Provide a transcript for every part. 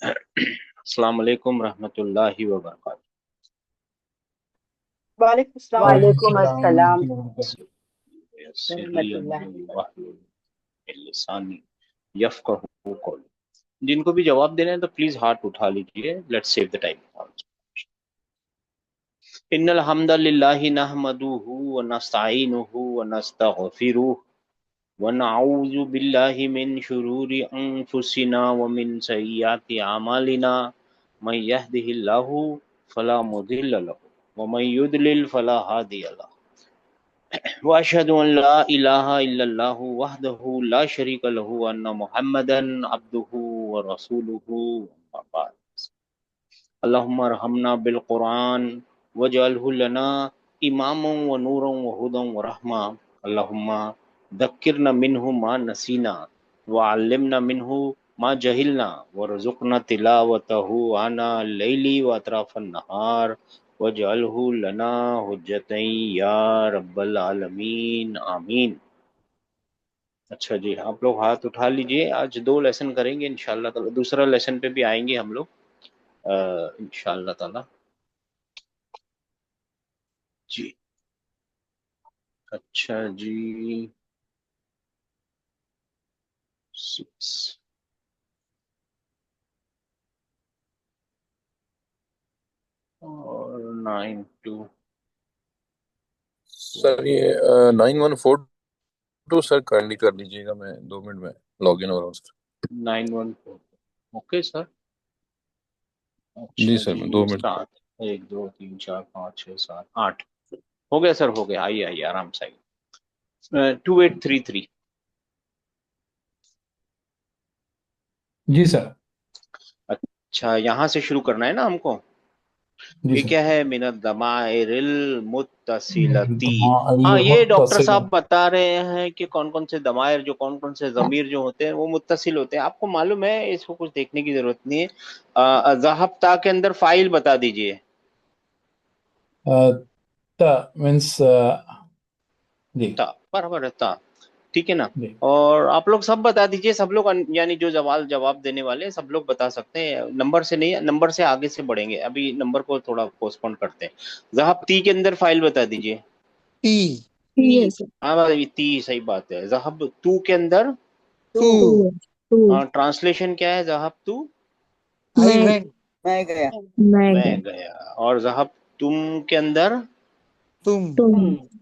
अस्सलाम वालेकुम रहमतुल्लाहि व बरकातहू। वालेकुम अस्सलाम वालेकुम वरहमतुल्लाह अस्सलाम यस्सिर ली रहमतुल्लाह। अमरी वहलुल मिन लिसानी यफ्क़हू क़ौली। जिनको भी जवाब देना है तो प्लीज हाथ उठा लीजिए। Let's save the time. इन्नल हम्दलिल्लाहि नहमदुहु व नस्तईनुहु व नस्तगफिरुहु व नऊज़ु बिल्लाहि मिन शुरूरि अनफुसिना व मिन सय्यिआति अमालिना मन यहदिहिल्लाहु फला मुदिल्ल लहु व मन युद्लिल फला हादिय लहु व अशहदु अन ला इलाहा इल्लल्लाहु वहदहु ला शरीका लहु व अन्ना मुहम्मदन अब्दुहु व रसूलुहु अम्मा बाद। अल्लाहुम्मा अरहमना बिल कुरान वजअलहु लना इमामन व नूरन व हुदन व रहमा। अल्लाहुम्मा दक्किरना मिन्हु मा नसीना व अल्लिमना मिन्हु मा जहिलना वरज़ुकना तिलावतहु आना लैली व अतराफन नहार वजअलहु लना हुज्जतन या रब्बल आलमीन आमीन। अच्छा जी, आप लोग हाथ उठा लीजिए। आज 2 लेसन करेंगे इंशाल्लाह ताला। दूसरा लेसन पे भी आएंगे हम लोग इंशाल्लाह ताला जी। अच्छा जी, 6 और 9 2 सर ये 9142 सर काइंडली कर लीजिएगा, मैं 2 मिनट में लॉग इन हो रहा हूँ सर। 914। Okay sir. जी अच्छा सर, जी, मैं 2 मिनट। स्टार्ट। 1 2 3 4 5 6 7 8 हो गया सर, हो गया। आइए आइए आराम से आइए। 2833। जी सर। अच्छा, यहाँ से शुरू करना है ना हमको। जी ये सर। क्या है? मिनद दमाइरिल मुत्तसिलती। हाँ, दमाइर ये डॉक्टर मुत्तसिल। साहब बता रहे हैं कि कौन कौन से दमायर, जो कौन कौन से जमीर जो होते हैं वो मुत्तसिल होते हैं। आपको मालूम है, इसको कुछ देखने की जरूरत नहीं है। ज़हबता के अंदर फाइल बता दीजिए। ता मीन्स जी ता, बराबर है, ता। ठीक है ना। जी। और आप लोग सब बता दीजिए, सब लोग यानी जो जवाब देने वाले हैं, सब लोग बता सकते हैं। नंबर से नहीं, नंबर से आगे से बढ़ेंगे। अभी नंबर को थोड़ा पोस्टपोन करते हैं। ज़हबती के अंदर फाइल बता दीजिए। टी यस हाँ भाई, ती सही बात है। ज़हब तू के अंदर टू टू टू ट्रांसलेशन क्या है? ज़हब तू आई मैं वेंट मैं गया मैं मैं गया गया। और ज़हब तुम के अंदर तुम तुम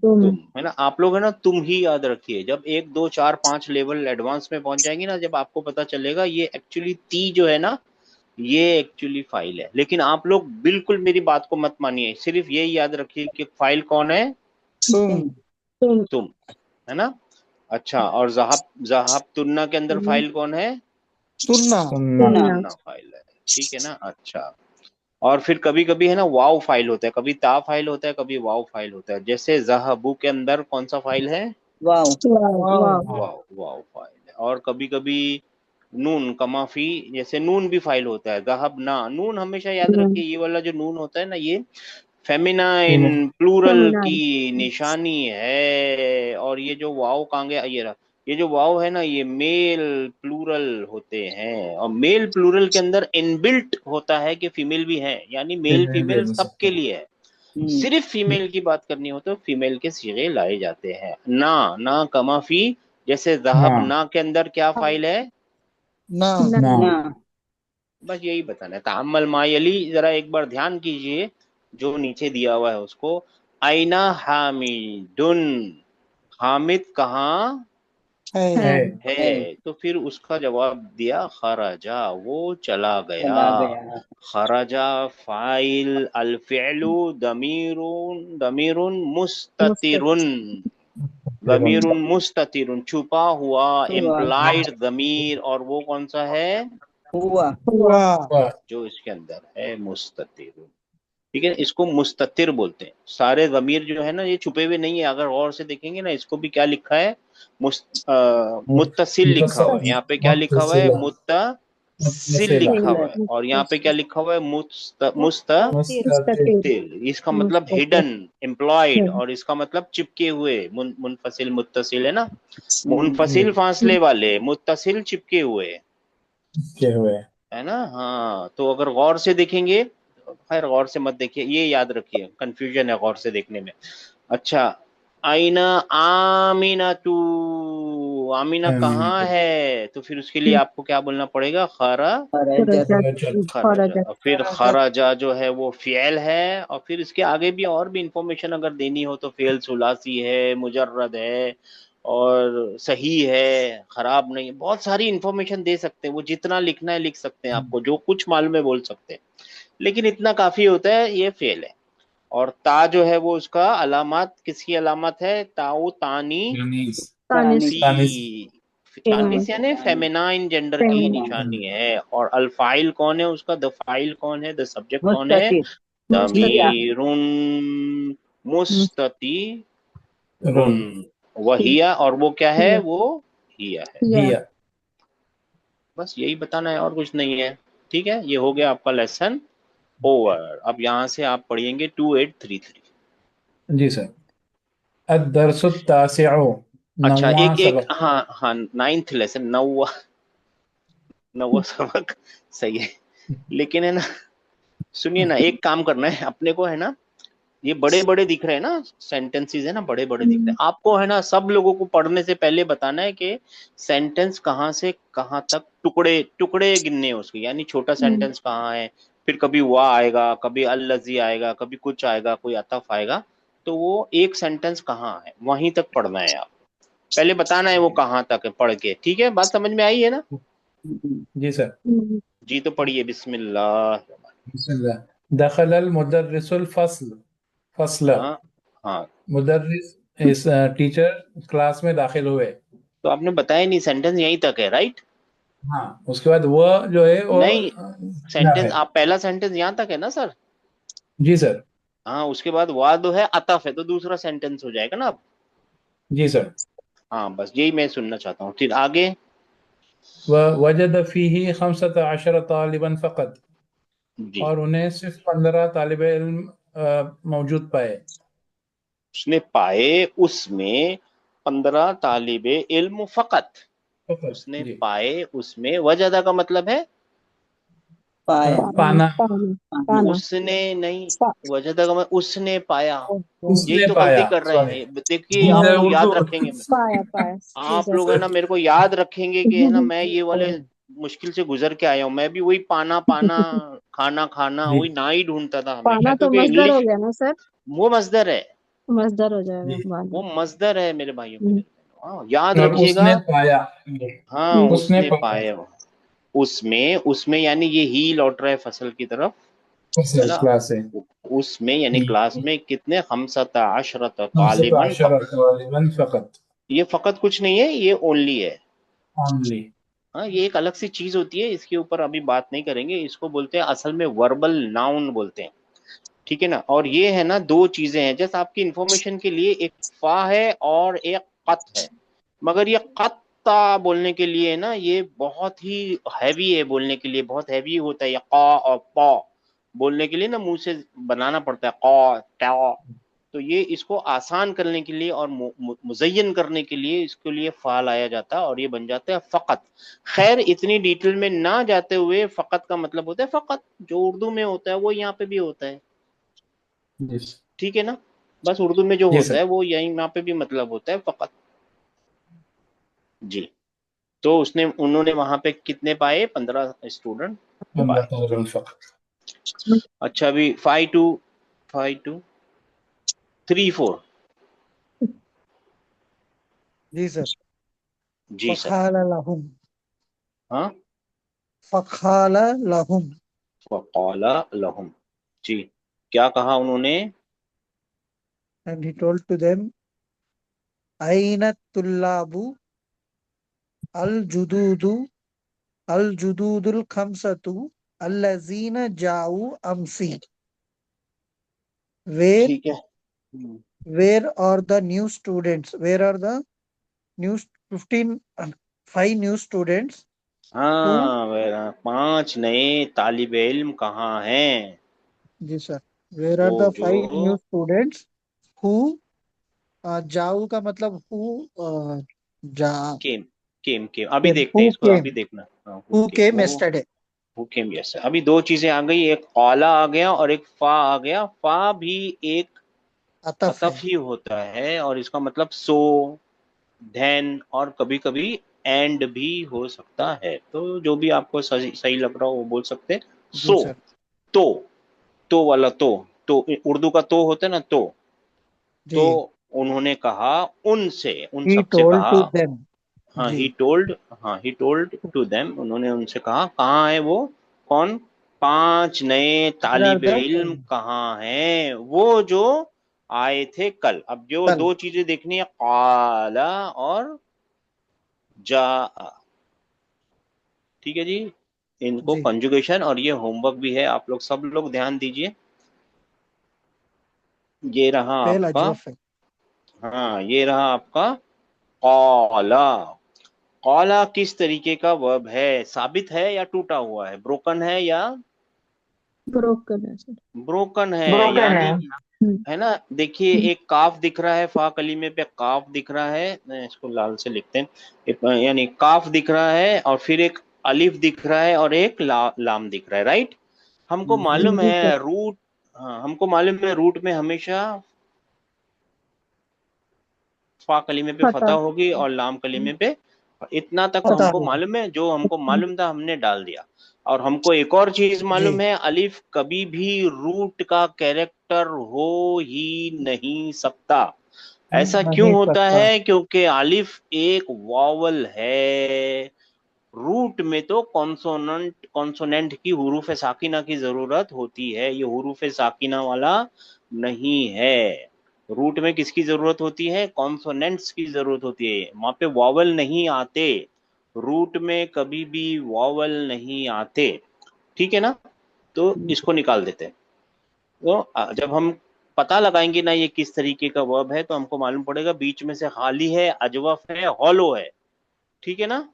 तुम तुम, है ना। आप लोग है ना, तुम ही याद रखिए। जब 1 2 4 5 लेवल एडवांस में पहुंच जाएंगे ना, जब आपको पता चलेगा ये एक्चुअली ती जो है ना, ये एक्चुअली फाइल है। लेकिन आप लोग बिल्कुल मेरी बात को मत मानिए, सिर्फ ये याद रखिए कि फाइल कौन है? तुम तुम तुम, है ना। अच्छा, और ज़हब ज़हब तुन्ना के अंदर फाइल कौन है? सुनना सुनना। सुनना तुन्ना फाइल है। ठीक है ना। अच्छा, और फिर कभी कभी है ना वाव फाइल होता है, कभी ता फाइल होता है, कभी वाव फाइल होता है। जैसे ज़हबू के अंदर कौन सा फाइल है? वाओ वाव वाओ वाव हाँ। वाव वाव फाइल है। और कभी कभी नून कमाफी, जैसे नून भी फाइल होता है। ज़हब ना, नून हमेशा याद रखिए, ये वाला जो नून होता है ना, ये फीमेल। फेमिनाइन प्लूरल फेमिनाइन की निशानी है। और ये जो वाव कांगे, ये रहा, ये जो वाव है ना, ये मेल प्लूरल होते हैं। और मेल प्लूरल के अंदर इनबिल्ट होता है कि फीमेल भी है, यानी मेल फीमेल भी फीमेल हो सकते सबके हैं। लिए है। सिर्फ फीमेल की बात करनी हो तो फीमेल के सीगे लाए जाते हैं। ना ना कमाफी, जैसे ना ज़हब ना के अंदर क्या फाइल है? ना ना ना बस यही बताना है। ताअम्मल मायली, जरा एक बार ध्यान कीजिए जो नीचे दिया हुआ है उसको। आइना हामिदुन, हामिद कहाँ है है है। है? तो फिर उसका जवाब दिया खराजा, वो चला गया। चला गया। खराजा फाइल, अल फ़िअलु दमीरुन, दमीरुन मुस्तक मुस्ततिरुन, दमीरुन मुस्ततिरुन छुपा हुआ, हुआ इम्प्लाइड दमीर। और वो कौन सा है? हुआ हुआ हुआ जो इसके अंदर है, मुस्ततिरुन। ठीक है, इसको मुस्ततिर बोलते हैं। सारे ज़मीर जो है ना, ये छुपे हुए नहीं है। अगर गौर से देखेंगे ना, इसको भी क्या लिखा है? मुत्तसिल लिखा हुआ है। यहाँ पे क्या लिखा हुआ है? मुत्तसिला। मुत्तसिल मुत्तसिला। लिखा हुआ है। और यहाँ पे क्या मुस्तक लिखा हुआ है? मुस्ततिर। मुस्ततिल। इसका मतलब मुस्ततिल हिडन, एम्प्लॉयड। और इसका मतलब चिपके हुए। मुनफसिल मुत्तसिल है ना, जी। मुनफसिल फासले वाले, मुत्तसिल चिपके हुए। के हुए। है ना। हाँ, तो अगर गौर से देखेंगे, खैर गौर से मत देखिए, ये याद रखिए, कंफ्यूजन है गौर से देखने में। अच्छा, आईना आमीना तू, आमीना कहाँ है, तो फिर उसके लिए आपको क्या बोलना पड़ेगा, खरा खराजा। फिर खराजा जो है वो फ़ियल है, और फिर इसके आगे भी और भी इंफॉर्मेशन अगर देनी हो तो फ़ियल सुलासी है, मुजर्रद है, और सही है, खराब नहीं है, बहुत सारी इंफॉर्मेशन दे सकते हैं। वो जितना लिखना है लिख सकते हैं, आपको जो कुछ मालूम है बोल सकते हैं, लेकिन इतना काफी होता है, ये फ़ियल है। और ता जो है वो उसका अलामत, किसकी अलामत है, ताऊ तानी तानिस सी, तानिस यानी फेमिनाइन जेंडर की निशानी है। और अल्फाइल कौन है उसका, द फाइल कौन है, द सब्जेक्ट कौन है, दमीरुन मुस्ततीरुन, वहिया, और वो क्या है, वो हिया है। या बस यही बताना है, और कुछ नहीं है। ठीक है, ये हो गया आपका लेसन ओवर। अब यहाँ से आप पढ़िएंगे 2833। जी सर। अद-दर्सु तासिउ, अच्छा, नौवां एक एक, सबक। हाँ हाँ, 9th लेसन, नौवा नौवा सबक, सही है। लेकिन है ना, सुनिए ना, एक काम करना है अपने को, है ना, ये बड़े बड़े दिख रहे हैं ना सेंटेंसेस, है ना, बड़े बड़े दिख रहे हैं आपको, है ना। सब लोगों को पढ़ने से पहले बताना है कि सेंटेंस कहाँ से कहाँ तक, टुकड़े टुकड़े गिनने हैं उसके, यानी छोटा सेंटेंस कहाँ है, फिर कभी वाह आएगा, कभी अल्लज़ी आएगा, कभी कुछ आएगा, कोई अतफ आएगा, तो वो एक सेंटेंस कहाँ है वहीं तक पढ़ना है। आप पहले बताना है वो कहाँ तक है पढ़ के, ठीक है, बात समझ में आई है ना। जी सर। जी, तो पढ़िए, बिस्मिल्लाह। बिस्मिल्लाह। दखलल मुदर्रिसुल फस्ल, फस्ल, हाँ हाँ, मुदर्रिस इस टीचर क्लास में दाखिल हुए। तो आपने बताया नहीं, सेंटेंस यहीं तक है, राइट। हाँ, उसके बाद वह जो है वो नहीं, क्या सेंटेंस, है। आप पहला सेंटेंस यहाँ तक है ना सर। जी सर। हाँ, उसके बाद वाद है, अतफ है, तो दूसरा सेंटेंस हो जाएगा ना अब। जी सर। हाँ, बस यही मैं सुनना चाहता हूँ, फिर आगे। वजद फीही खमसत अशर तालिबन फ़क़त, जी, और उन्हें सिर्फ 15 तालिब इल्म मौजूद पाए। उसने पाए उसमें 15 तालिबे इल्म फकत, फ़क़त उसने जी। पाए उसमें, वजदा का मतलब है पाना। पाना उसने नहीं, वजदा का मतलब उसने पाया। यही उसने तो गलती पाया, कर रहे सॉरी। हैं, देखिए जी आप सर, लोग उर्दू। याद रखेंगे, पाया पाया जी आप सर लोग है ना मेरे को याद रखेंगे कि है ना, मैं ये वाले मुश्किल से गुजर के आया हूँ, मैं भी वही पाना पाना, खाना खाना, जी। वही ना ही ढूंढता था हमेशा, पाना तो क्योंकि मजदर हो इंग्लिश गया ना सर, वो मजदर है, मजदर हो जाएगा जी। बाद वो में। मजदर है मेरे भाइयों मेरे हम्म, बहनों। हाँ, याद और रखिएगा। उसने पाया। हाँ, उसने उसने पाया पाया, उसमें उसमें यानी ये ही लौट रहा है फसल की तरफ, है ना। क्लास है। उसमें यानी क्लास में कितने, खमसता अशरत खमसत तालिबन अशर तालिबन फ़क़त। ये फकत कुछ नहीं है, ये ओनली है। ओनली। हाँ, ये एक अलग सी चीज होती है, इसके ऊपर अभी बात नहीं करेंगे, इसको बोलते हैं असल में वर्बल नाउन बोलते हैं, ठीक है ना। और ये है ना, दो चीजें हैं, जैसे आपकी इंफॉर्मेशन के लिए, एक फा है और एक कत है, मगर ये कत्ता बोलने के लिए ना, ये बहुत ही हैवी है, बोलने के लिए बहुत हैवी होता है, ये क और प बोलने के लिए ना मुंह से बनाना पड़ता है, क ट, तो ये इसको आसान करने के लिए और मुज़य्यन करने के लिए इसके लिए फ़ा लाया जाता है, और ये बन जाता है फ़क़त। खैर, इतनी डिटेल में ना जाते हुए, फ़क़त का मतलब होता है फ़क़त, जो उर्दू में होता है वो यहाँ पे भी होता है, जी। ठीक है ना। बस उर्दू में जो जी होता सर। है वो यहीं यहाँ पे भी मतलब होता है फ़क़त। जी, तो उसने उन्होंने वहां पे कितने पाए, 15 स्टूडेंट पाए। फ़क़त। अच्छा, अभी 5234। जी सर। जी सर। फखाल लहुम, हाँ, फखाल लहुम, फ़क़ाला लहुम, जी, क्या कहा उन्होंने, and he told to them, अयना तुल्लाबु अल जुदूदु अल जुदूदुल खमसतु अल्लज़ीना जाऊ अमसी, where ठीक है। where are the new students, where are the new 15 5 new students who, हाँ, 5 नए तालिब इल्म कहाँ हैं, जी सर, where are वो the जो 5 new students who, जाऊ का मतलब who, जा केम केम केम, अभी देखते हैं who इसको, came अभी देखना, हाँ, who ओके, came वो yesterday, हु केम यस। अभी दो चीजें आ गई, एक कौला आ गया और एक फा आ गया। फा भी एक अतफ है। अतफ ही होता है और इसका मतलब सो, देन और कभी कभी एंड भी हो सकता है। तो जो भी आपको सही सही लग रहा हो वो बोल सकते हैं। जी सो, सर। तो वाला तो उर्दू का तो होता है ना, जी। तो उन्होंने कहा उनसे, उन ही सबसे टोल्ड कहा। To them. हाँ जी। ही टोल्ड, हाँ ही टोल्ड टू देम, उन्होंने उनसे कहा। कहाँ है वो? कौन? 5 नए Where are तालिबे the इल्म कहाँ हैं? वो जो आए थे कल। अब जो कल। दो चीजें देखनी है, काला और जा। ठीक है जी, इनको जी। कंजुगेशन, और ये होमवर्क भी है, आप लोग सब लोग ध्यान दीजिए। ये रहा फेल आपका, अजवफ है। हाँ ये रहा आपका कौला। कौला किस तरीके का वर्ब है? साबित है या टूटा हुआ है? ब्रोकन है या ब्रोकन है सर। ब्रोकन है? ब्रोकन यानी, है। है ना, देखिए एक काफ दिख रहा है, फा कलीमे पे काफ दिख रहा है, मैं इसको लाल से लिखते हैं। यानी काफ दिख रहा है और फिर एक अलिफ दिख रहा है और एक लाम दिख रहा है, राइट? हमको जी। मालूम जी सर। है रूट, हाँ हमको मालूम है रूट में हमेशा फा कलीमे पे फतह। फतह होगी और लाम कलीमे पे। इतना तक पता हमको होगा। मालूम है, जो हमको मालूम था हमने डाल दिया। और हमको एक और चीज जी। मालूम है, अलिफ कभी भी रूट का कैरेक्टर हो ही नहीं सकता। ऐसा क्यों नहीं होता सकता। है? क्योंकि अलिफ एक वॉवल है। रूट में तो कॉन्सोनेंट कॉन्सोनेंट की, हुरूफ साकिना की जरूरत होती है, ये हुरूफ साकिना वाला नहीं है। रूट में किसकी जरूरत होती है? कॉन्सोनेंट्स की जरूरत होती है, वहां पे वॉवल नहीं आते। रूट में कभी भी वॉवल नहीं आते, ठीक है ना? तो इसको निकाल देते हैं। तो जब हम पता लगाएंगे ना ये किस तरीके का वर्ब है, तो हमको मालूम पड़ेगा बीच में से खाली है, अजवफ है, हॉलो है, ठीक है ना?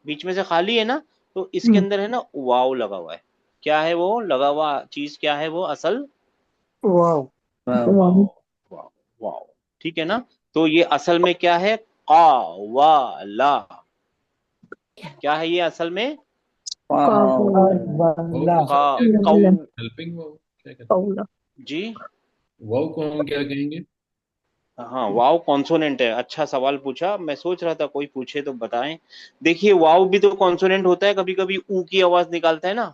बीच में से खाली है ना, तो इसके अंदर है ना वाव लगा हुआ है। क्या है वो लगा हुआ चीज? क्या है वो असल? वाओ। वाव, वाव, वाव, ठीक है ना? तो ये असल में क्या है? का वा ला। क्या है ये असल में? वल्ला। वो का सर क्या कौ। कहते हैं? हेल्पिंग वर्ब क्या कहते कौला। जी, हैं? वर्ब को हम क्या कहेंगे? हाँ वाव कॉन्सोनेंट है। अच्छा सवाल पूछा, मैं सोच रहा था कोई पूछे तो बताएं। देखिए वाव भी तो कॉन्सोनेंट होता है, कभी कभी ऊ की आवाज निकालता है ना।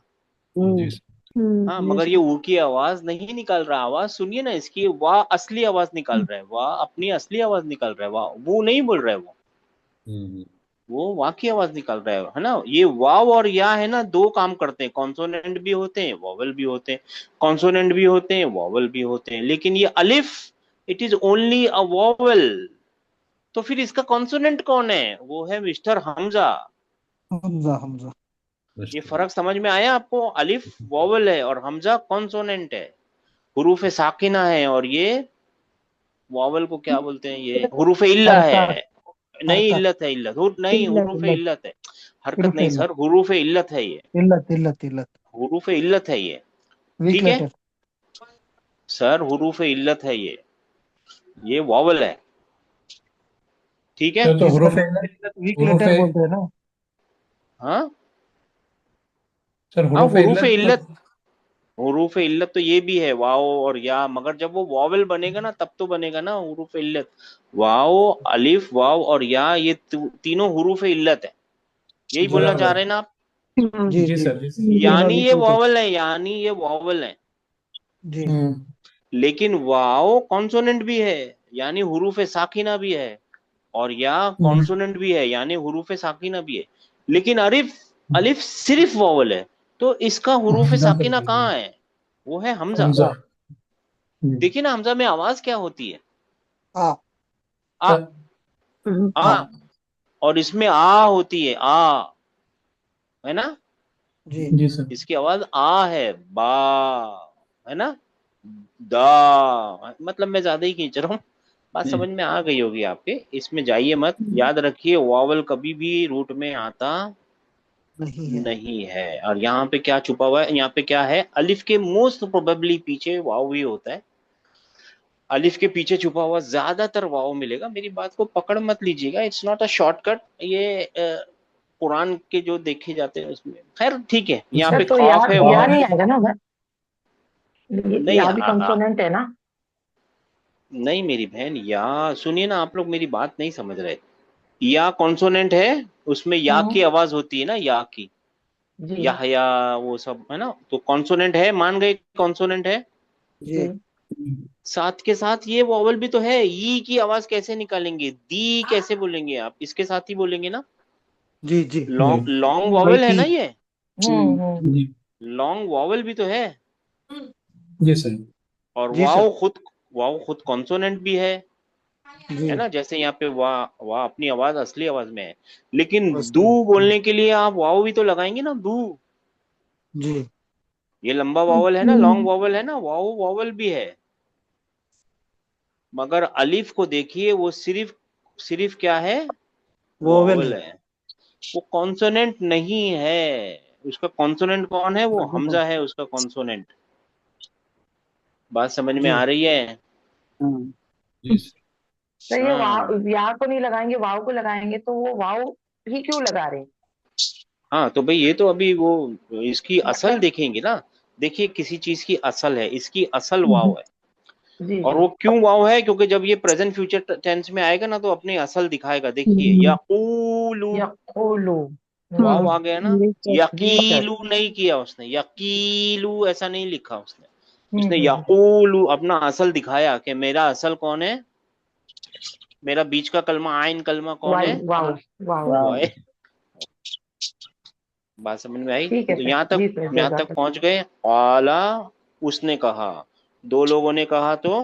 जी सर। हाँ ये मगर ये सर। ऊ की आवाज नहीं निकाल रहा। आवाज सुनिए ना इसकी, वाह असली आवाज निकाल रहा है, वाह अपनी असली आवाज निकाल रहा है, वाह वो नहीं बोल रहा है, हम्म। वो वाह की आवाज निकाल रहा है ना? ये वाव और या है ना, दो काम करते हैं, कॉन्सोनेंट भी होते हैं, वॉवल भी होते हैं। कॉन्सोनेंट भी होते हैं, वॉवल भी होते हैं, लेकिन ये अलिफ, it is only a vowel. तो फिर इसका कॉन्सोनेंट कौन है? वो है मिस्टर हमजा। हमजा। हमजा। ये फर्क समझ में आया आपको? अलिफ वॉवल है और हमजा कॉन्सोनेंट है, हुरूफ साकिना है। और ये वॉवल को क्या बोलते हैं? ये हुरूफ इल्ला हरकत। है। नहीं हरकत। इल्लत है, नहीं इल्लत। हुरूफ इल्लत। इल्लत है। हरकत हुरूफ नहीं इल्लत। सर, हुरूफ इल्लत है ये। इल्लत। इल्लत। इल्लत। हुरूफ इल्लत है ये, वीक ठीक है लेटर। सर, हुरूफ इल्लत है ये वॉवल है, ठीक है। तो जी हुरूफ सर, वीक हुरूफ लेटर बोलते हैं ना। हाँ सर हाँ हुरूफ हुरूफ इल्लत इल्लत, हुरूफ इल्लत तो ये भी है वाओ और या, मगर जब वो वॉवल बनेगा ना तब तो बनेगा ना हुरूफ इल्लत। वाओ, अलिफ, वाव और या, ये तीनों हुरूफ इल्लत है। यही बोलना चाह बराबर। रहे हैं ना आप? जी जी जी। सर, जी सर। तीनों यानी वीक ये लेटर। वॉवल है, यानी ये वॉवल है। जी। लेकिन वाओ कॉन्सोनेंट भी है, यानी हुरूफ साकिना भी है, और या हम्म, कॉन्सोनेंट भी है, यानी हुरूफ साकिना भी है। लेकिन अलिफ, अलिफ सिर्फ वॉवल है। तो इसका हुरूफ हमजा साकिना कर कहाँ है? वो है हमजा। हमजा। देखिए ना हमजा में आवाज क्या होती है? आ। आ, हाँ। आ, और इसमें आ होती है, आ, है ना? जी। जी सर। इसकी आवाज आ है, बा, है ना? दा, मतलब मैं ज्यादा ही खींच रहा हूँ, बात समझ में आ गई होगी आपके, इसमें जाइए मत। याद रखिए वावल कभी भी रूट में आता नहीं है। नहीं है। और यहाँ पे क्या छुपा हुआ है? यहाँ पे क्या है? अलिफ के मोस्ट प्रोबेबली पीछे वाव ही होता है। अलिफ के पीछे छुपा हुआ ज्यादातर वाव मिलेगा। मेरी बात को पकड़ मत लीजिएगा, इट्स नॉट अ शॉर्टकट। ये कुरान के जो देखे जाते हैं उसमें। खैर ठीक है, यहाँ सर पे तो काफ है या वाव नहीं है। आएगा ना उधर? नहीं या भी कंसोनेंट है ना? नहीं मेरी बहन, या सुनिए ना, आप लोग मेरी बात नहीं समझ रहे। या कॉन्सोनेंट है, उसमें या की आवाज होती है ना, या की, जी या वो सब है ना, तो कॉन्सोनेंट है, मान गए कॉन्सोनेंट है। जी साथ के साथ ये वॉवल भी तो है। ई की आवाज कैसे निकालेंगे, दी कैसे बोलेंगे आप, इसके साथ ही बोलेंगे ना। जी जी लॉन्ग लॉन्ग वॉवल है ना ये, जी लॉन्ग वॉवल भी तो है। जी सर। और जी सर। वाव खुद कॉन्सोनेंट भी है जी ना। जैसे यहाँ पे वाह वाह अपनी आवाज असली आवाज में है, लेकिन बस दू बोलने के लिए आप वाव भी तो लगाएंगे ना, दू। जी ये लंबा वॉवल है ना, लॉन्ग वॉवल है ना, वाव वॉवल भी है। मगर अलिफ को देखिए, वो सिर्फ सिर्फ क्या है, वोवेल वॉवल है। है। वो कॉन्सोनेंट नहीं है। उसका कॉन्सोनेंट कौन है, वो हमजा है उसका कॉन्सोनेंट। बात समझ में जी आ रही है। जी सर। तो ये हाँ या को नहीं लगाएंगे, वाव को लगाएंगे, तो वो वाव ही क्यों लगा रहे? हाँ, तो भाई ये तो अभी वो इसकी असल देखेंगे ना। देखिए किसी चीज की असल है, इसकी असल वाव है। जी और जी वो क्यों वाव है, क्योंकि जब ये प्रेजेंट फ्यूचर टेंस में आएगा ना, तो अपनी असल दिखाएगा। देखिए यकूलू, या खोलो। वाव आ गया ना। जी सर। यकीलू नहीं किया उसने, यकीलू ऐसा नहीं लिखा उसने। उसने हम्म। यकूलू अपना असल दिखाया कि मेरा असल कौन है, मेरा बीच का कलमा आइन कलमा कौन वाई है, वाव वाव। वो है। बात समझ में आई। ठीक है तो सर, जी सर, यहाँ तक जजाक। पहुंच गए। आला, उसने कहा, दो लोगों ने कहा तो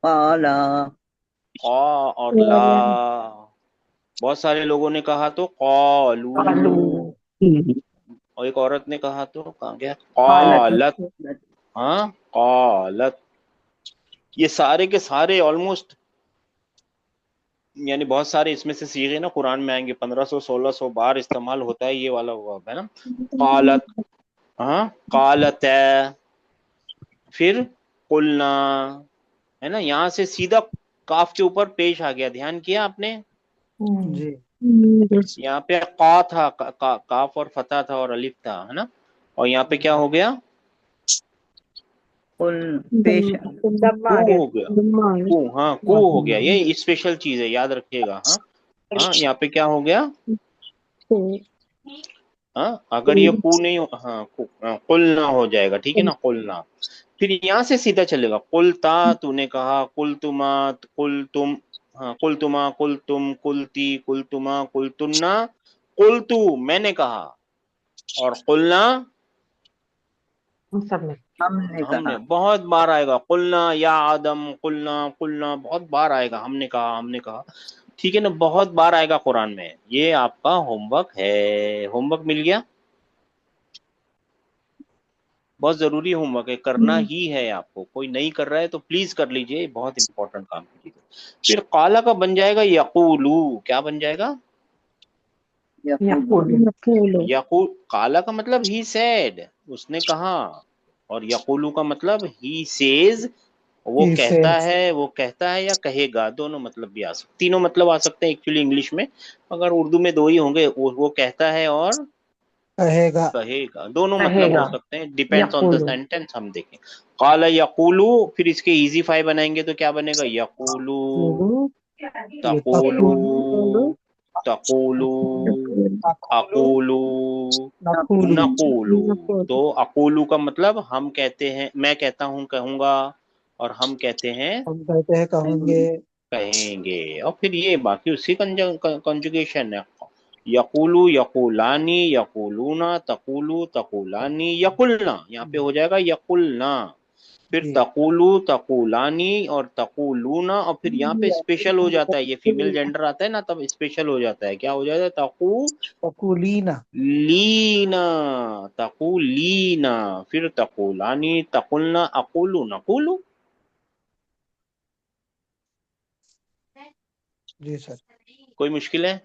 काला कौ और ला, बहुत सारे लोगों ने कहा तो कौलू, कालू। और एक औरत ने कहा तो कहाँ गया, कालत। कौलत। हाँ कौलत। ये सारे के सारे ऑलमोस्ट, यानी बहुत सारे इसमें से सीखे ना कुरान में आएंगे, 1500 1600 बार इस्तेमाल होता है ये वाला वर्ब है ना, कालत। हाँ कालत है। फिर कुलना, है ना, यहाँ से सीधा काफ के ऊपर पेश आ गया, ध्यान किया आपने। जी यहाँ पे का था, काफ और फता था और अलिफ था, है ना। और यहाँ पे क्या हो गया, कुल पेश कू हो गया, कू, हाँ कू हो गया। ये स्पेशल चीज है, याद रखिएगा। हाँ हाँ, यहाँ पे क्या हो गया, हाँ अगर ये कू नहीं हो, हाँ कुल ना हो जाएगा, ठीक है ना, कुल ना। फिर यहाँ से सीधा चलेगा, कुल ता तूने कहा, कुल तुमा, कुल तुम, हाँ कुल तुमा, कुल तुम, कुलती, कुल तुमा, कुल तुन्ना, कुल तू मैंने कहा, और कुलना हम सब में। हमने हमने। कहा। बहुत बार आएगा कुलना या आदम, कुलना कुलना बहुत बार आएगा, हमने कहा हमने कहा, ठीक है ना, बहुत बार आएगा कुरान में। ये आपका होमवर्क है, होमवर्क मिल गया। बहुत जरूरी होमवर्क है, करना ही है आपको। कोई नहीं कर रहा है तो प्लीज कर लीजिए, बहुत इंपॉर्टेंट काम कीजिएगा। फिर काला का बन जाएगा यकूलू, क्या बन जाएगा, या यकूल खोलो। यकूल। काला का मतलब ही सेड, उसने कहा, और यकूलू का मतलब ही सेज, वो he कहता says है, वो कहता है या कहेगा, दोनों मतलब भी आ सकते, तीनों मतलब आ सकते हैं एक्चुअली इंग्लिश में। मगर उर्दू में दो ही होंगे, वो कहता है और कहेगा। कहेगा, दोनों मतलब हो कहेगा। सकते हैं, या डिपेंड्स ऑन द खोलो। सेंटेंस। हम देखें काला यकूलू, फिर इसके इजी फाई बनाएंगे तो क्या बनेगा, यकूलू, तकूलू, तकूलू, अकूलू, नकुलू। नकूलू। तो अकूलू का मतलब हम कहते हैं, मैं कहता हूँ कहूंगा, और हम कहते हैं हम कहते हैं कहेंगे। कहेंगे। और फिर ये बाकी उसी कंजुगेशन है, यकूलू, यकूलानी, यकूलूना, तकूलू, तकूलानी, यकुलना। यहाँ पे हो जाएगा यकुलना। फिर जी तकूलू, तकूलानी और तकूलूना। और फिर यहाँ पे स्पेशल हो जाता है, ये फीमेल जेंडर आता है ना, तब स्पेशल हो जाता है, क्या हो जाता है, तकू तकुलीना। लीना, तकूलीना। फिर तकूलानी, तकुलना, अकूलू, नकूलू। जी सर, कोई मुश्किल है।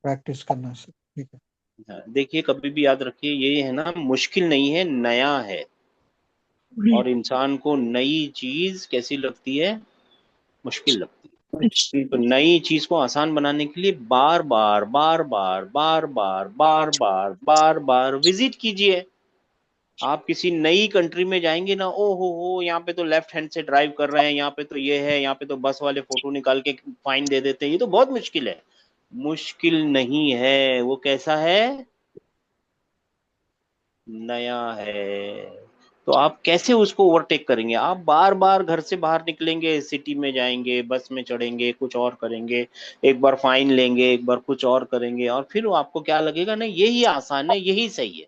प्रैक्टिस करना सर, ठीक है। हाँ, देखिए कभी भी याद रखिए, ये है ना, मुश्किल नहीं है, नया है। और इंसान को नई चीज कैसी लगती है, मुश्किल लगती है। तो नई चीज को आसान बनाने के लिए बार बार बार बार बार बार बार बार बार बार विजिट कीजिए। आप किसी नई कंट्री में जाएंगे ना, ओ हो, यहाँ पे तो लेफ्ट हैंड से ड्राइव कर रहे हैं, यहाँ पे तो ये है, यहाँ पे तो बस वाले फोटो निकाल के फाइन दे देते हैं, ये तो बहुत मुश्किल है। मुश्किल नहीं है, वो कैसा है, नया है। तो आप कैसे उसको ओवरटेक करेंगे? आप बार बार घर से बाहर निकलेंगे, सिटी में जाएंगे, बस में चढ़ेंगे, कुछ और करेंगे, एक बार फाइन लेंगे, एक बार कुछ और करेंगे, और फिर आपको क्या लगेगा, ना यही आसान है, यही सही है।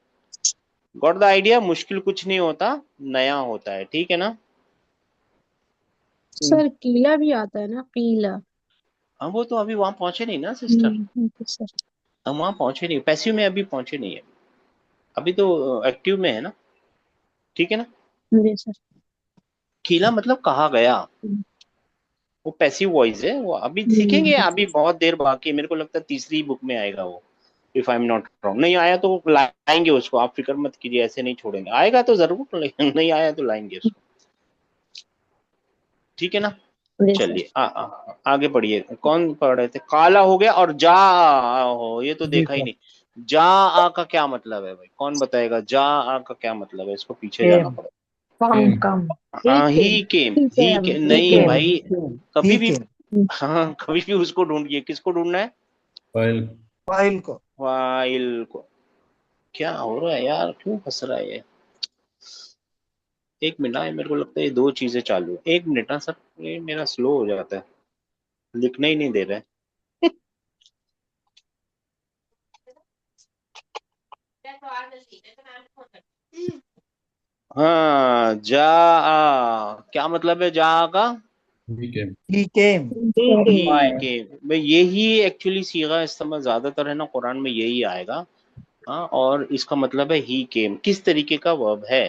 Got the idea? मुश्किल कुछ नहीं होता, नया होता है। ठीक है ना? सर कीला भी आता है ना, पीला। हाँ, वो तो अभी वहां पहुंचे नहीं ना सिस्टर, ओके सर। हम वहां पहुंचे नहीं, पैसिव में अभी पहुंचे नहीं है, अभी तो एक्टिव में है ना। ठीक है ना? जी सर। खिला मतलब कहा गया, हम्म, वो पैसिव वॉइस है, वो अभी सीखेंगे, अभी बहुत देर बाकी है, मेरे को लगता है तीसरी बुक में आएगा वो, if I am not wrong. नहीं आया तो लाएंगे उसको, आप फिक्र मत कीजिए, ऐसे नहीं छोड़ेंगे, आएगा तो जरूर, लेकिन नहीं आया तो लाएंगे उसको। ठीक है ना? जी सर। चलिए आगे बढ़िए। कौन पढ़ रहे थे? काला हो गया और जा हो, ये तो जी देखा ही सर। नहीं। जा आ का क्या मतलब है भाई? कौन बताएगा जा आ का क्या मतलब है? इसको पीछे जाना केम पड़ेगा। कम Came. कम हाँ, ही ही केम, ठीक ही है के ही नहीं केम भाई, कभी ही भी। केम हाँ, कभी भी उसको ढूंढिए, किसको ढूंढना है? While फाइल को। फाइल को। क्या हो रहा है यार, क्यों फंस रहा है ये? एक मिनट है, मेरे को लगता है ये दो चीजें चालू है। एक मिनट, हाँ सर, ये मेरा स्लो हो जाता है, लिखना ही नहीं दे रहा है। हाँ, जा आ क्या मतलब है, जा आ का? he came. He came. He sir. Came he के भाई, यही एक्चुअली सीगा इस्तेमाल ज्यादातर है ना कुरान में, यही आएगा। हाँ, और इसका मतलब है ही केम, किस तरीके का वर्ब है?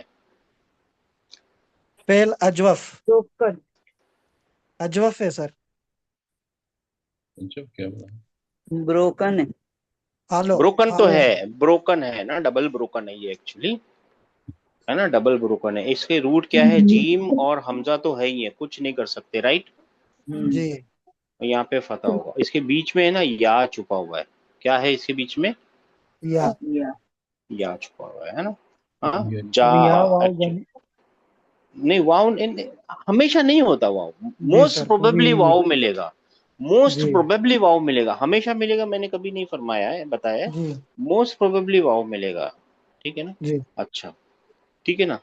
फेल अजवफ। ब्रोकन अजवफ है सर। अच्छा क्या बोला? ब्रोकन है। फॉलो ब्रोकन तो फॉलो है, है। ब्रोकन है ना, डबल ब्रोकन है ये एक्चुअली, है ना, डबल ब्रोकन है। इसके रूट क्या है? जीम और हमजा तो है ही है, कुछ नहीं कर सकते, राइट? जी। यहाँ पे फता होगा, इसके बीच में है ना या छुपा हुआ है। क्या है इसके बीच में? या। या या छुपा हुआ है ना। हाँ, ये जा अब या वाव एक्चुअली बन। नहीं, वाव हमेशा नहीं होता वाव, जी मोस्ट सर कभी। प्रोबेबली वाव मिलेगा, मोस्ट जी प्रोबेबली वाव मिलेगा, हमेशा मिलेगा मैंने कभी नहीं फरमाया है, बताया है। जी मोस्ट प्रोबेबली वाव मिलेगा। ठीक है ना? जी। अच्छा, ठीक है ना?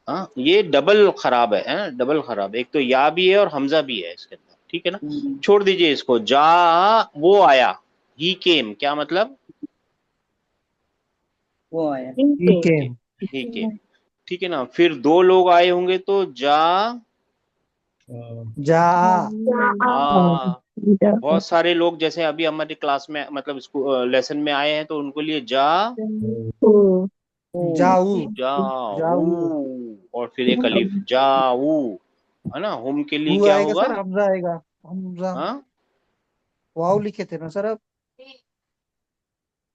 हाँ, ये डबल खराब है, डबल खराब, एक तो या भी है और हमजा भी है इसके अंदर। ठीक है ना? छोड़ दीजिए इसको। जा वो आया, ही केम क्या मतलब? वो आया। ही केम। ही केम। ठीक है ना? फिर दो लोग आए होंगे तो जा जा आ। बहुत सारे लोग जैसे अभी हमारे क्लास में, मतलब स्कूल लेसन में आए हैं, तो उनके लिए जा जाऊ। जाऊ, जाऊ। और फिर एक अलिफ, जाऊ, है ना। हुम के लिए हु क्या आएगा होगा? सर, हमजा आएगा। हमजा। हाँ, वाव लिखे थे ना सर अब।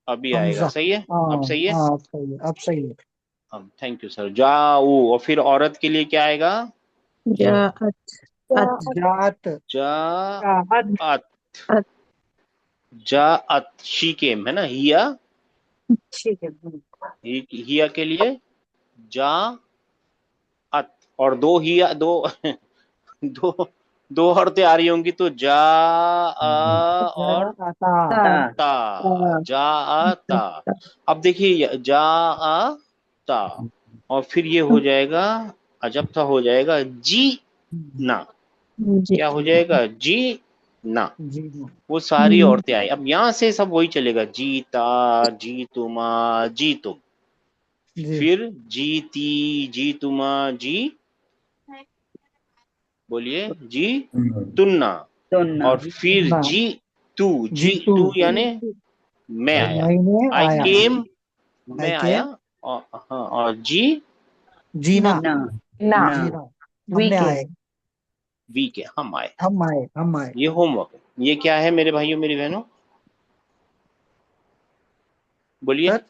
अभी आएगा, हमजा। सही है, हाँ अब सही है। हाँ अब सही है, अब सही है। हम, थैंक यू सर। जाऊ, और फिर औरत के लिए क्या आएगा? जात। जाअत, जाअत, शी केम, है ना, हिया, ठीक है हिया के लिए जाअत, और दो हिया, दो दो दो औरतें आ रही होंगी तो जा आ और आता। ता ता, जा आ ता। अब देखिए, जा आ ता, और फिर ये हो जाएगा, अजब सा हो जाएगा, जी ना। क्या हो जाएगा? जी ना। जी वो सारी औरतें आई, अब यहाँ से सब वही चलेगा, जीता, जी तुमा, जी तुम, जी। फिर जीती, जी तुमा, जी, बोलिए, जी तुन्ना, सुनना। और फिर ना। जी तू, जी जीतू। तू यानी मैं आया, मैंने आई आया। केम, आई मैं आया, केम। और हाँ, और जी जीना। ना ना ना जीना। वी हमने केम आए। वी के, हम आए। हम आए। हम आए। ये होमवर्क है। ये क्या है मेरे भाइयों मेरी बहनों? बोलिए। Sir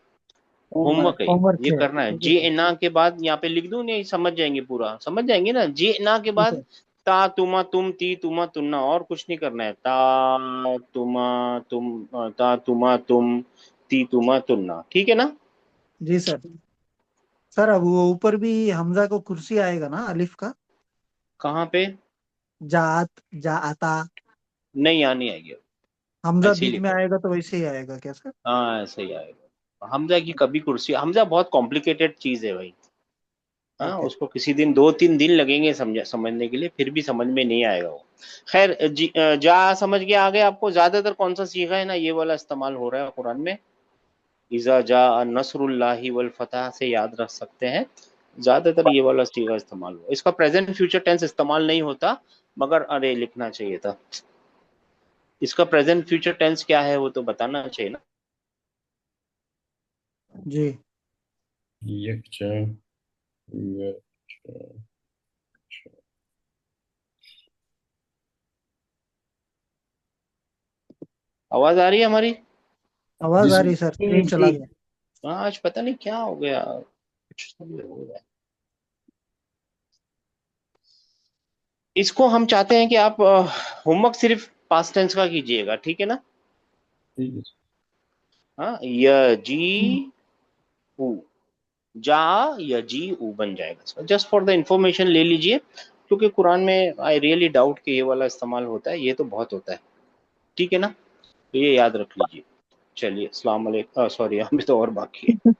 homework homework. है होमवर्क ये है। करना है। जे ना के बाद यहाँ पे लिख दूं, नहीं समझ जाएंगे, पूरा समझ जाएंगे ना। जे ना के ठीक बाद है। ता तुमा तुम ती तुमा तुन्ना, और कुछ नहीं करना है। ता तुमा तुम, ता तुमा तुम ती तुमा तुन्ना, ठीक है ना। जी सर। सर अब वो ऊपर भी हमजा को कुर्सी आएगा ना अलिफ का? कहाँ पे? जात जाता। नहीं, यहाँ नहीं आएगी, हमजा ऐसे ही बीच में लिखो। आएगा तो वैसे ही आएगा क्या सर? हाँ, ऐसे ही आएगा। हमजा की कभी कुर्सी, हमजा बहुत कॉम्प्लिकेटेड चीज है भाई। हाँ, ओके। उसको किसी दिन 2-3 दिन लगेंगे समझने के लिए, फिर भी समझ में नहीं आएगा वो। खैर जा समझ के आगे आपको ज्यादातर कौन सा सीखा है ना, ये वाला इस्तेमाल हो रहा है कुरान में। इज़ा जा नसरुल्लाहि वल फतह से याद रख सकते हैं, ज्यादातर ये वाला सीगा इस्तेमाल हुआ। इसका प्रेजेंट फ्यूचर टेंस इस्तेमाल नहीं होता, मगर अरे लिखना चाहिए था। इसका प्रेजेंट फ्यूचर टेंस क्या है वो तो बताना चाहिए ना। जी। यकचा यकचा आवाज आ रही है हमारी? आवाज आ जिस रही सर, जी स्क्रीन चला जी गया। हाँ, आज पता नहीं क्या हो गया, कुछ तो भी हो गया। इसको हम चाहते हैं कि आप होमवर्क सिर्फ पास्ट टेंस का कीजिएगा, ठीक है ना। ठीक है। हाँ, य जी ऊ, जा या जी ऊ बन जाएगा। जस्ट फॉर द इंफॉर्मेशन ले लीजिए, क्योंकि कुरान में आई रियली डाउट कि ये वाला इस्तेमाल होता है, ये तो बहुत होता है, ठीक है ना। तो ये याद रख लीजिए। चलिए, अस्सलाम वालेकुम। सॉरी, अभी तो और बाकी है,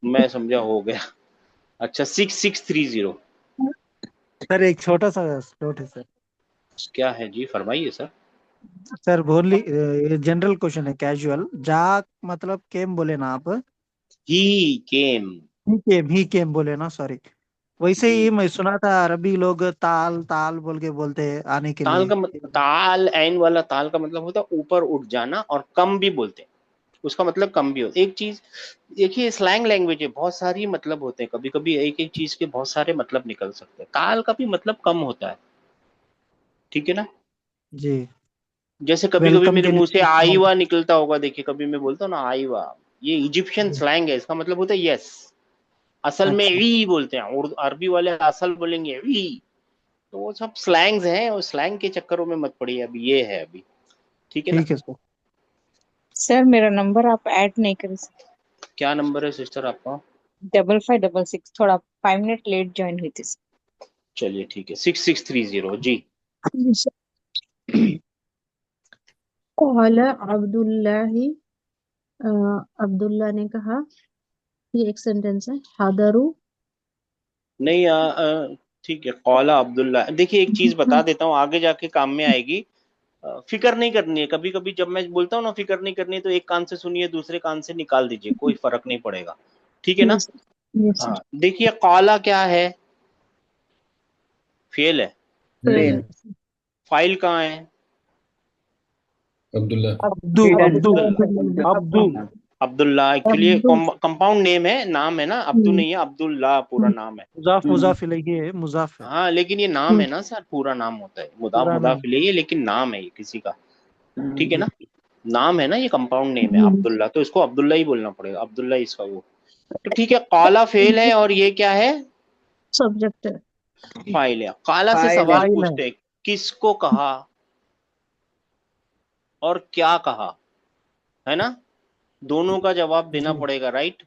मैं समझा हो गया। अच्छा, 6630। सर एक छोटा सा नोट है सर। क्या है जी, फरमाइए सर। सर बोली जनरल क्वेश्चन है, कैजुअल। जा मतलब केम बोले ना आप? ही केम। ही केम बोले ना, सॉरी। वैसे जी, ही मैं सुना था अरबी लोग ताल ताल बोल के बोलते हैं आने के ताल लिए। का ताल, ऐन वाला ताल का मतलब होता है ऊपर उठ जाना, और कम भी बोलते हैं, उसका मतलब कम भी होता है। एक चीज देखिए, स्लैंग लैंग्वेज है, बहुत सारी मतलब होते हैं, कभी कभी एक एक चीज के बहुत सारे मतलब निकल सकते हैं। ताल का भी मतलब कम होता है, ठीक है ना। जी। जैसे कभी कभी वेलकम मेरे के लिए मुंह से इस्तेमाल आईवा कर- निकलता होगा, देखिए कभी मैं बोलता हूँ ना आईवा, ये इजिप्शियन जी। स्लैंग है, इसका मतलब होता है यस। असल में अच्छा। ई बोलते हैं, उर्दू अरबी वाले असल बोलेंगे ई। तो वो सब स्लैंग्स हैं, और स्लैंग के चक्करों में मत पड़िए, अभी ये है अभी, ठीक है ना। ठीक है सर। सर मेरा नंबर आप ऐड नहीं कर सकते। क्या नंबर है सिस्टर आपका? 5566, थोड़ा 5 मिनट लेट ज्वाइन हुई थी सर। चलिए ठीक है, 6630 जी। कौल अब्दुल्लाही, अ, अब्दुल्ला ने कहा, ये एक सेंटेंस है। हदरू। नहीं, ठीक है, कौला अब्दुल्ला। देखिए एक चीज बता देता हूँ, आगे जाके काम में आएगी। फिक्र नहीं करनी है, कभी कभी जब मैं बोलता हूँ ना फिक्र नहीं करनी है, तो एक कान से सुनिए, दूसरे कान से निकाल दीजिए, कोई फर्क नहीं पड़ेगा, ठीक है ना। यस यस हाँ, सर। देखिए कौला क्या है, फेल है। फेल। फाइल कहाँ है? Abdullah. Abdu hidden. Abdu Abdullah. Abdu. Abdullah actually Abdu. Compound name है, नाम है ना, अब्दू नहीं है, अब्दुल्ला पूरा नाम है। मुजाफ मुजाफ इलैहि है, मुजाफ है। हाँ, लेकिन ये नाम है ना सर, पूरा नाम होता है, मुदाफ पूरा नाम। मुदाफ इलैहि है, लेकिन नाम है ये किसी का, ठीक है जी। ना। नाम है ना, ये कंपाउंड नेम है अब्दुल्ला, तो इसको अब्दुल्ला ही बोलना पड़ेगा, अब्दुल्ला इसका वो। तो ठीक है, काला फेल है, और ये क्या है? सब्जेक्ट है। फाइल है। काला से फाइल है। सवाल फाइल है। पूछते हैं, किसको कहा और क्या कहा, है ना। दोनों का जवाब देना जी। पड़ेगा, राइट,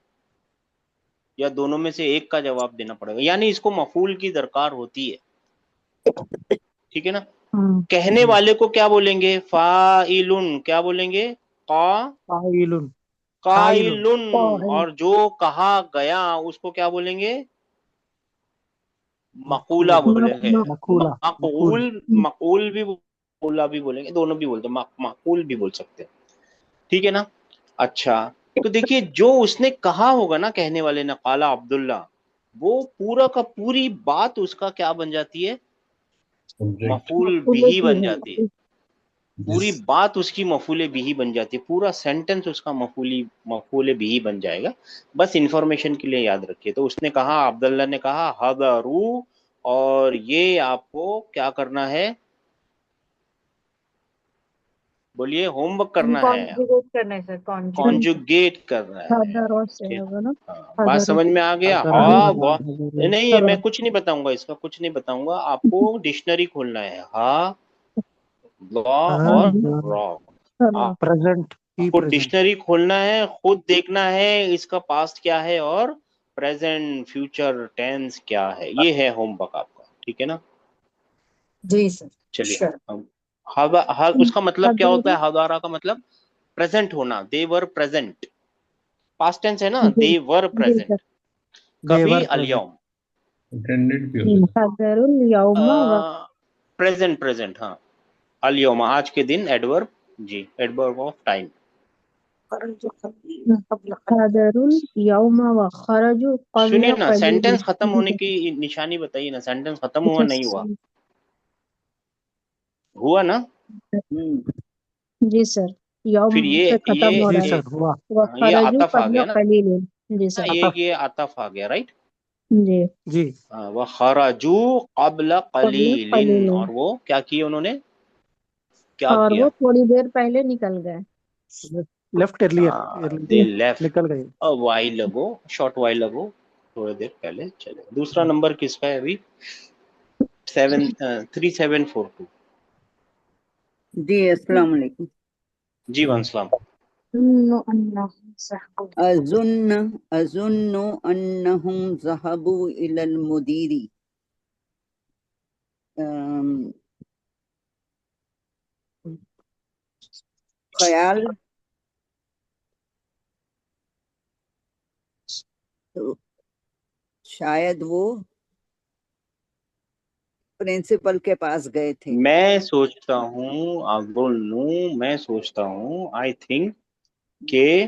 या दोनों में से एक का जवाब देना पड़ेगा, यानी इसको मफूल की दरकार होती है, ठीक है ना। हाँ। कहने जी। वाले को क्या बोलेंगे? फाइलुन, क्या बोलेंगे? का फाइलुन। फाइलुन। काइलुन। और और जो कहा गया उसको क्या बोलेंगे? मकूला मकूल। बोलेंगे। मकूला। मकूल। मकूल, मकूल भी, मकूला भी बोलेंगे, दोनों भी बोलते हैं, मकूल भी बोल सकते हैं, ठीक है ना। अच्छा, तो देखिए जो उसने कहा होगा ना, कहने वाले ने, काला अब्दुल्ला, वो पूरा का पूरी बात उसका क्या बन जाती है? सब्जेक्ट। मफूल मकबूल बिही भी बन है। जाती है। जिस। पूरी बात उसकी मफूले बिही बन जाती है, पूरा सेंटेंस उसका मफूले बिही बन जाएगा। बस इंफॉर्मेशन के लिए याद रखिए। तो उसने कहा, अब्दुल्ला ने कहा, हदरू, और ये आपको क्या करना है? बोलिए होमवर्क करना है, कॉन्जुगेट करना है सर, कॉन्जुगेट। कॉन्जुगेट करना है। हदरो से ठीक है? होगा ना, हाँ, बात हदरो। समझ में आ गया? हदरा हाँ हदरा वाह। हदरा नहीं ये मैं हदरो। कुछ नहीं बताऊंगा, इसका कुछ नहीं बताऊंगा, आपको डिक्शनरी खोलना है। हा, लॉ और रॉ, हदरो। प्रेजेंट ही आपको प्रेजेंट डिक्शनरी खोलना है, खुद देखना है इसका पास्ट क्या है और प्रेजेंट फ्यूचर टेंस क्या है। ये है होमवर्क आपका, ठीक है ना? जी सर। चलिए श्योर। अब उसका मतलब क्या होता हदरो। है? हदारा का मतलब प्रेजेंट होना, दे वर प्रेजेंट। पास्ट टेंस है ना, जी दे वर जी प्रेजेंट। सर। कभी देवर प्रेजेंट अलियम, इंटेंडेड भी हो सकता हदरुल यौमा व प्रेजेंट प्रेजेंट, हाँ। अलियम आज के दिन, एडवर्ब, जी एडवर्ब ऑफ टाइम। हदरुल यौमा व खरजू सुनिए क़ब्ल ना, क़लील। सेंटेंस खत्म जी होने सर। की निशानी बताइए ना, सेंटेंस खत्म हुआ अच्छा नहीं हुआ? हुआ ना? जी सर। यौम फिर से खत्म हो जी रहा है। सर हुआ व ये खरजू आतफ आ क़ब्ल गया ना? क़लील। जी हाँ, सर। ये आतफ आ गया, राइट? जी। जी वह खराजू कबल क़ब्ल कलीलिन, क़लील। और वो क्या किए उन्होंने? क्या और वो किया? थोड़ी देर पहले निकल गए। लेफ्ट एर्लियर दे लेफ्ट निकल गए। A while ago, short while ago, थोड़ी देर पहले चले। दूसरा नंबर किसका है अभी? 3742। जी अस्सलाम वालेकुम। जी वंसलाम। अजुन्न अजुन्नु अन्नहुम ज़हबू इलल मुदीरी। ख्याल, तो शायद वो प्रिंसिपल के पास गए थे। मैं सोचता हूँ, मैं सोचता हूँ, आई थिंक के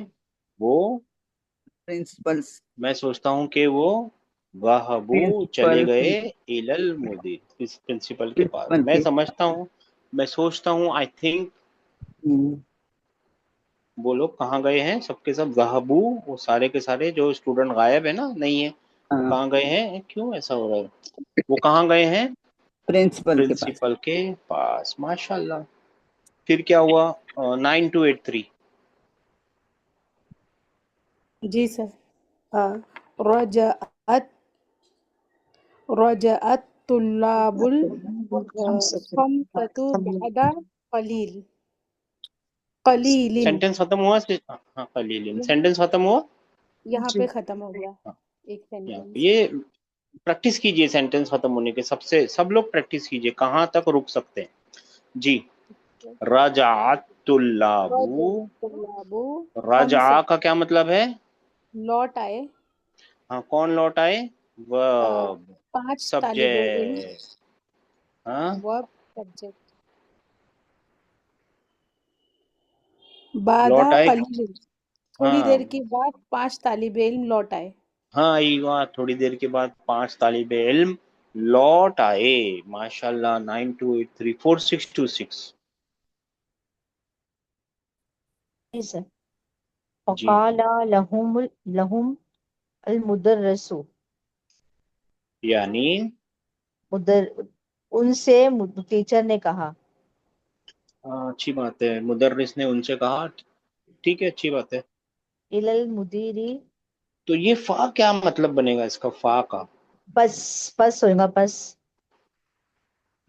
वो, प्रिंसिपल मैं सोचता हूँ कि वो वहबू चले प्रिंसिपल गए इलल मुदीर, इस प्रिंसिपल के पास। प्रिंसिपल मैं के समझता हूँ, मैं सोचता हूँ, आई थिंक वो लोग कहाँ गए हैं, सबके सब वहबू, वो सारे के सारे जो स्टूडेंट गायब है ना, नहीं है, वो हाँ, कहाँ गए हैं? क्यों ऐसा हो रहा है? वो कहाँ गए हैं? प्रिंसिपल के पास। प्रिंसिपल के पास, माशाल्लाह। फिर क्या हुआ? 9283। जी सर। रजअत रजअत तुल्लाबुल खमसतु बअदा कलील कलीलिन। सेंटेंस खत्म हुआ? हाँ कलीलिन, सेंटेंस खत्म हुआ। यहाँ जी। पे खत्म हो गया हाँ, एक यहाँ पे सेंटेंस। ये प्रैक्टिस कीजिए, सेंटेंस खत्म होने के सबसे, सब लोग प्रैक्टिस कीजिए, कहाँ तक रुक सकते हैं। जी, रजाअत तुल्लाबु, तुल्लाबु रजा खमसत का क्या मतलब है? लौट आए। हाँ, कौन लौट आए? अ, वर्ब, 5 तालिबे इल्म सब्जेक्ट। हाँ, वर्ब सब्जेक्ट बादा लौट आए। कलीलिन। थोड़ी हाँ देर के बाद 5 तालिबे इल्म लौट आए। हाँ, ये बात, थोड़ी देर के बाद 5 तालिबे इल्म लौट आए। माशाल्लाह। 92834626। जी सर। जी, फ़क़ाला लहुम अल मुदर्रिसु, यानी मुदर उनसे टीचर ने कहा। अच्छी बात है, मुदर्रिस ने उनसे कहा। ठीक है, अच्छी बात है। इलल मुदीरी, तो ये फा क्या मतलब बनेगा इसका, फा का? बस होगा, बस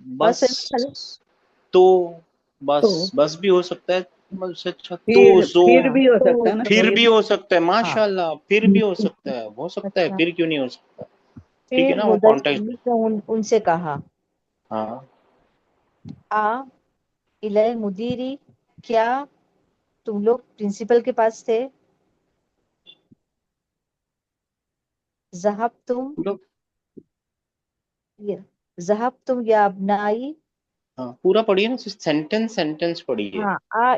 बस, होगा खाली। तो तो बस भी हो सकता है। बस, अच्छा, तो सो, फिर हाँ भी हो सकता है ना। तो फिर भी हो सकता है, हाँ। माशाल्लाह, फिर भी हो सकता है, अच्छा, फिर क्यों नहीं हो सकता? ठीक है फिर ना, वो मुदस्सिर कॉन्टेक्स्ट। ने उनसे कहा, हाँ, आ इलल मुदीरी, क्या तुम लोग प्रिंसिपल के पास थे? जहाब तुम लोग, जहाब तुम या अबनाई। हाँ पूरा पढ़िए ना, सेंटेंस सेंटेंस पढ़िए। हाँ, हाँ, आ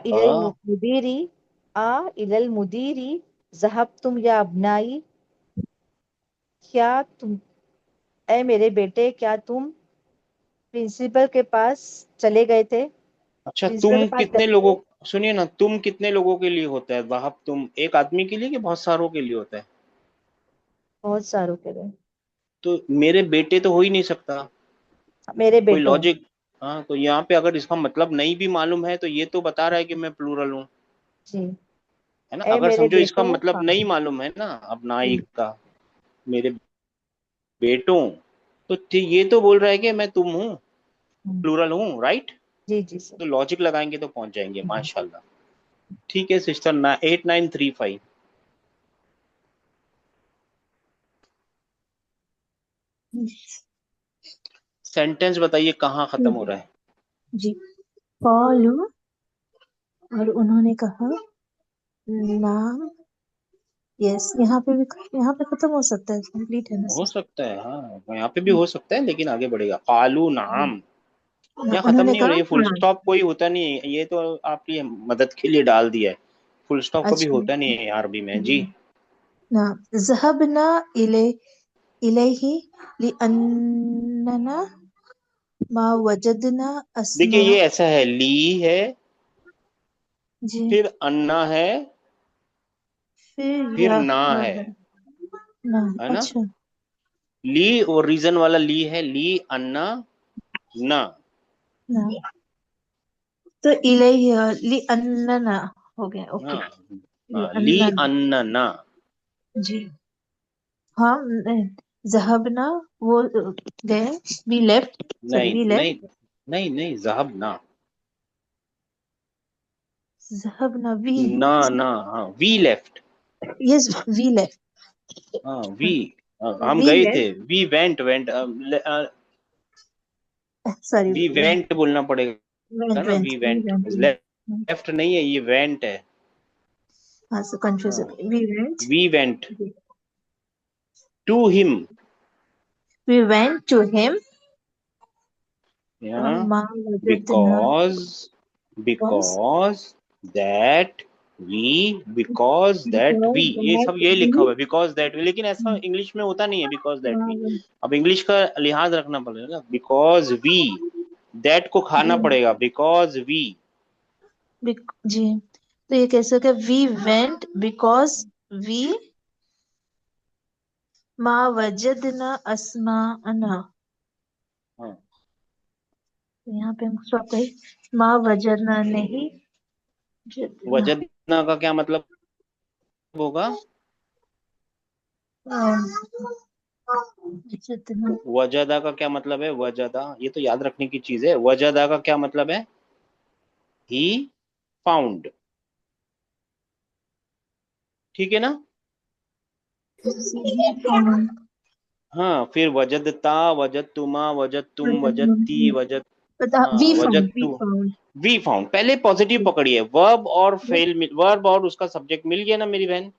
इलल मुदीरी जहाब तुम या अबनाई, क्या तुम, ए मेरे बेटे, क्या तुम प्रिंसिपल के पास चले गए थे? अच्छा, प्रिंसिपल के तुम पास कितने गए थे। लोगों, सुनिए ना, तुम कितने लोगों के लिए होता है वहाब? तुम एक आदमी के लिए कि बहुत सारों के लिए होता है? बहुत सारों के लिए। तो मेरे बेटे तो हो ही नहीं सकता, मेरे कोई बेटों। लॉजिक, हाँ, तो यहाँ पे अगर इसका मतलब नहीं भी मालूम है तो ये तो बता रहा है कि मैं प्लूरल हूँ, जी। है ना। ए अगर मेरे समझो इसका बेटों, मतलब हाँ। नहीं मालूम है ना, अब जी नाइक का, मेरे बेटों, तो ये तो बोल रहा है कि मैं तुम हूँ, हम्म, प्लूरल हूँ, राइट। जी जी सर। तो लॉजिक लगाएंगे तो पहुंच जाएंगे, माशाल्लाह। ठीक है सिस्टर, ना 8935। सेंटेंस बताइए कहाँ खत्म हो रहा है। जी कॉलू, और उन्होंने कहा नाम। यस, यहाँ पे खत्म हो सकता है, कंप्लीट है ना हो सर? सकता है, हाँ यहाँ पे भी हो सकता है, लेकिन आगे बढ़ेगा। कालू नाम, यहाँ खत्म उन्होंने नहीं हो रहा, कहा ये फुल नाम। स्टॉप कोई होता नहीं है, ये तो आपकी मदद के लिए डाल दिया है। फुल स्टॉप कभी अच्छा। होता नहीं है अरबी में जी। नाम ज़हबना इलैहि लिअन्नना मा वजदना देखिए अस्मा। ये ऐसा है, ली है, जी। फिर अन्ना है, फिर फिर या ना है नाम। है ना। अच्छा। ली और रीजन वाला ली है, ली अन्ना ना। नाम तो इलैहि लिअन्नना हो गया। ओके। हाँ हाँ, ली लिअन्नना। अन्ना। जी। हाँ। ज़हबना, वो गए। वी लेफ्ट, सॉरी नहीं वी लेफ्ट। नहीं नहीं नहीं, जहब ना, ज़हबना वी। ना ना, हाँ we left. Yes, we left. हाँ वी, हम वी गए थे, left. We went went, sorry. We went बोलना पड़ेगा वेंट ना, went we we went. Went. Left नहीं है, ये वेंट है। हाँ सो कंफ्यूज हो हाँ, गई। We went. We went to him, we went to him. या मा वजदना because, was because that we, because that we, because ये that सब ये लिखा हुआ we है बिकॉज दैट वी, लेकिन ऐसा इंग्लिश में होता नहीं है बिकॉज दैट वी। uh, अब इंग्लिश का लिहाज रखना पड़ेगा ना, बिकॉज वी, दैट को खाना पड़ेगा, बिकॉज वी। जी, तो ये कैसे हो गया? वी वेंट बिकॉज वी मा वजदना अस्माअना। हाँ, तो यहाँ पे हम स्टॉप करें। मा वजदना नहीं, वजदना। वजदना का क्या मतलब होगा? वजदना। वजदा का क्या मतलब है? वजदा, ये तो याद रखने की चीज है। वजदा का क्या मतलब है? ही फाउंड, ठीक है ना। हाँ, फिर वजदता, वजदतुमा, वजदतुम, वजदती, वजद, हाँ वी वजदतु, फाउंड। We found. पहले पॉजिटिव पकड़िए, वर्ब और फेल, वर्ब और उसका सब्जेक्ट मिल गया ना मेरी बहन।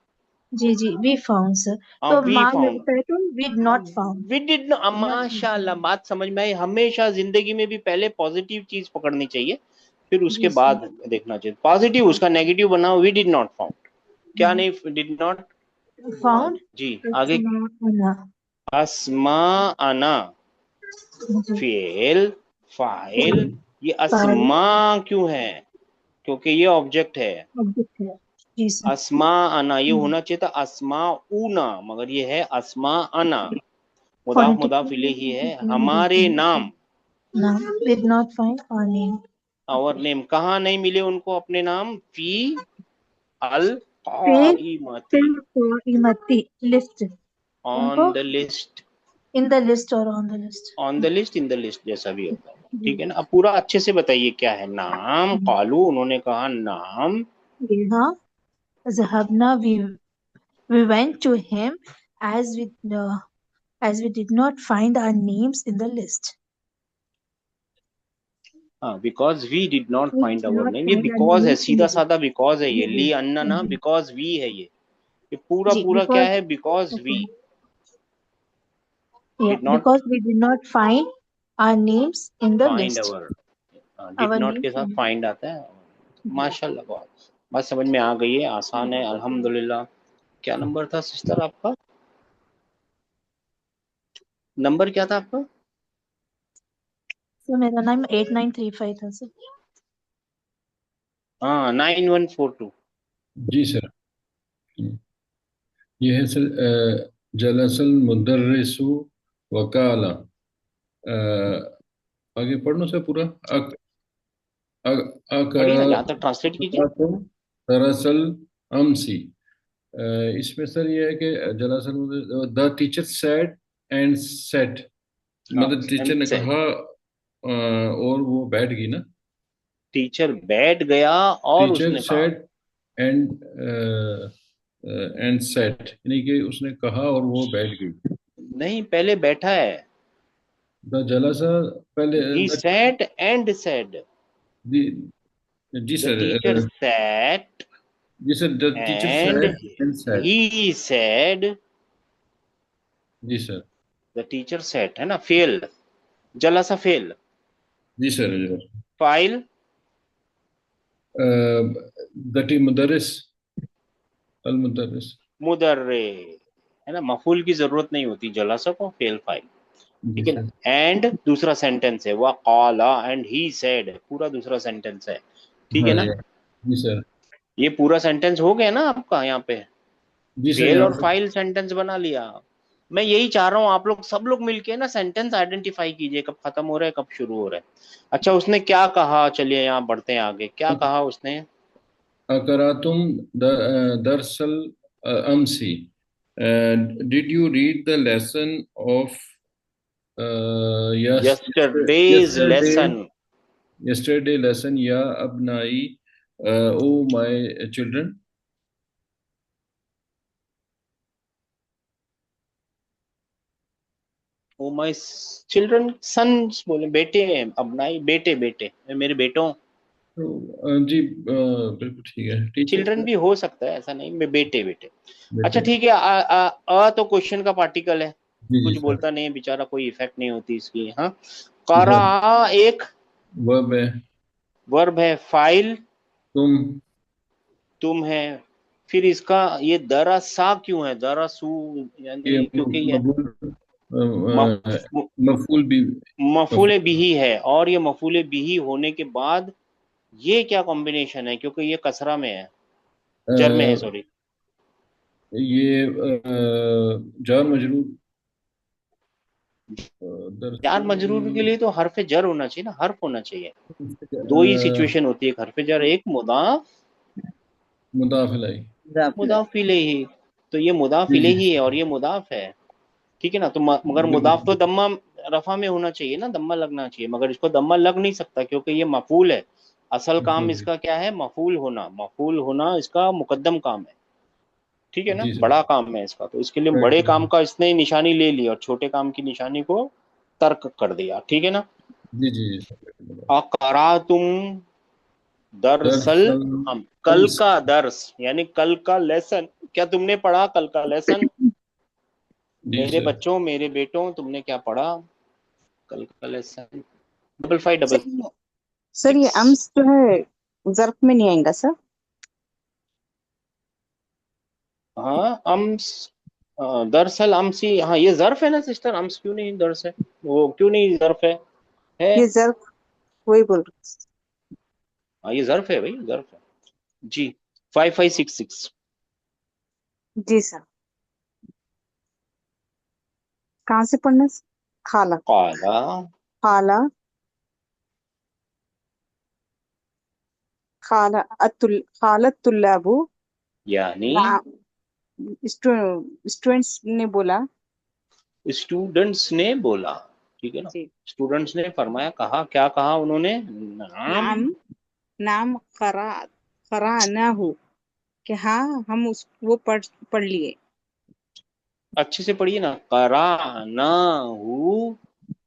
जी जी, वी फाउंड सर। हाँ तो वी मा फाउंड, लगता है तो we not found. We did, माशाल्लाह, बात समझ में आई। हमेशा जिंदगी में भी पहले पॉजिटिव चीज पकड़नी चाहिए, फिर उसके जी सर। बाद देखना चाहिए। पॉजिटिव उसका नेगेटिव बनाओ, वी डिड नॉट फाउंड। क्या नहीं डिड नॉट? फाउंड जी आगे। अस्माअना। अस्मा आना, जी। फेल, फाइल। ये फाइल अस्मा क्यों है? क्योंकि ये ऑब्जेक्ट है। ऑब्जेक्ट है। जी सर। अस्मा आना, ये होना चाहिए था अस्मा ऊना, मगर ये है अस्मा आना। मुदाफ फोनेटिक मुदाफ इलेही है, हमारे नाम। नाम did not find our name। Our name, कहाँ नहीं मिले उनको अपने नाम? फी अल फिर काइमती, इमती लिस्ट। ऑन उनको the list, in the list और on the list. On the list, in the list, जैसा भी होता है, ठीक है ना। अब पूरा अच्छे से बताइए क्या है नाम। कालू, उन्होंने कहा नाम। हाँ, ज़हबना we went to him as we uh, as we did not find our names in the list। हाँ, because we did not We find did our not name, ये find our बिकॉज है, names in सीधा the list। साधा because है। ये जी ली अन्ना ना, जी because we है ये पूरा जी पूरा क्या because है? Because we okay, yeah, did not because we did not find our names in the find list। Our, did our not के names साथ in फाइंड आता है। जी। माशाल्लाह, बहुत बात समझ में आ गई है, आसान है अल्हम्दुलिल्लाह। क्या नंबर था सिस्टर आपका? नंबर क्या था आपका? सर मेरा नाम 8935 था सर। हाँ, 9142। जी सर। ये है सर, जलसल मुदर्रिसु वकाला, आगे पढ़ लो से पूरा। पढ़िए ना, जहाँ तक ट्रांसलेट कीजिए। दरअसल अमसी, इसमें सर ये है कि दरअसल the teacher said and set, मतलब टीचर ने कहा और वो बैठ गई ना। टीचर बैठ गया और टीचर उसने कहा। सेड एंड एंड सेट, यानी कि उसने कहा और वो बैठ गई। नहीं, पहले बैठा है। द जलसा पहले ही सेट एंड सेड। जी द सर, टीचर सेट जी sir, the teacher and said and sat. He said. जी सर। द टीचर सेट है ना, फेल, जला सा फेल। जी सर। फाइल, द टी मुदरिस, अल मुदरिस। मुदर्रे, है ना, मफूल की जरूरत नहीं होती जलासा को, फेल फाइल। जी ठीक है ना। सर। एंड दूसरा सेंटेंस है, वह काला एंड ही सेड, पूरा दूसरा सेंटेंस है। ठीक है हाँ ना। जी। जी सर। ये पूरा सेंटेंस हो गया ना आपका यहाँ पे। जी सर, फेल यहाँ और पे फाइल सेंटेंस बना लिया। मैं यही चाह रहा हूँ, आप लोग सब लोग मिलके ना सेंटेंस आइडेंटिफाई कीजिए, कब खत्म हो रहा है कब शुरू हो रहा है। अच्छा, उसने क्या कहा, चलिए यहाँ बढ़ते हैं आगे, क्या कहा उसने। अकरातुम दरसल अमसी, did you read the lesson of yesterday's yesterday lesson. yesterday lesson या abnai, O my children। O my children, sons बोले, बेटे हैं, अपनाई, बेटे बेटे, मेरे बेटों। तो जी बिल्कुल ठीक है चिल्ड्रन टीचर। भी हो सकता है, ऐसा नहीं, मैं बेटे बेटे। अच्छा बेटे। ठीक है, तो क्वेश्चन का पार्टिकल है, जी जी कुछ सर। बोलता नहीं है बेचारा, कोई इफेक्ट नहीं होती इसकी। हाँ, जी करा सर। एक वर्ब है। वर्ब है, फाइल तुम। तुम है। फिर इसका ये दरसा क्यों है, दरसू, ये यानी क्योंकि ये मफूल भी। मफूले बिही है, और ये मफूले बिही होने के बाद ये क्या कॉम्बिनेशन है, क्योंकि ये कसरा में है, जर में है, मफूल, सॉरी। ये जार मजरूर, यार दरअसल मजरूर के लिए तो हरफ जर होना चाहिए ना, हर्फ होना चाहिए। दो ही अ, सिचुएशन होती है, एक हरफ जर, एक मुदाफ, मुदाफ इलैहि। मुदाफ इलैहि। तो ये मुदाफ जी जी इलैहि है और ये मुदाफ है। ठीक है ना। तो मगर मुदाफ तो बिल्कुल। दम्मा रफा में होना चाहिए ना, दम्मा लगना चाहिए, मगर इसको दम्मा लग नहीं सकता क्योंकि ये मफूल है। असल काम मफूल। इसका क्या है, मफूल होना, मफूल होना इसका मुकद्दम काम है। ठीक है ना, जी सर। बड़ा काम है इसका, तो इसके लिए राइट बड़े काम राइट। का इसने निशानी ले ली और छोटे काम की निशानी को तर्क कर दिया। ठीक है ना। जी जी जी सर। अकरा तुम दरसल, दरअसल हम कल अम्स। का दर्स यानी कल का लेसन, क्या तुमने पढ़ा कल का लेसन। जी मेरे सर। बच्चों, मेरे बेटों, तुमने क्या पढ़ा कल का लेसन। 55 डबल सर सर ये सिक्स। अम्स जो है ज़र्फ में नहीं आएगा सर। हाँ अम्स, दरअसल अम्सी, हाँ ये जर्फ है ना सिस्टर, अम्स क्यों नहीं दर्स है, वो क्यों नहीं जर्फ है। ये ज़र्फ, वही बोल रही हाँ ये जर्फ है भाई, जर्फ है जी। 5566। हूँ। जी सर, कहाँ से पढ़ना है? खाला, काला खाला, खाला खालत तुल्लाबु, यानी स्टूडेंट्स ने बोला। स्टूडेंट्स ने बोला। ठीक है ना। जी, स्टूडेंट्स ने फरमाया, कहा, क्या कहा उन्होंने, नाम। नाम, नाम खरा ना हो कि हाँ हम उस वो पढ़ लिए। अच्छे से पढ़िए ना, करा ना हु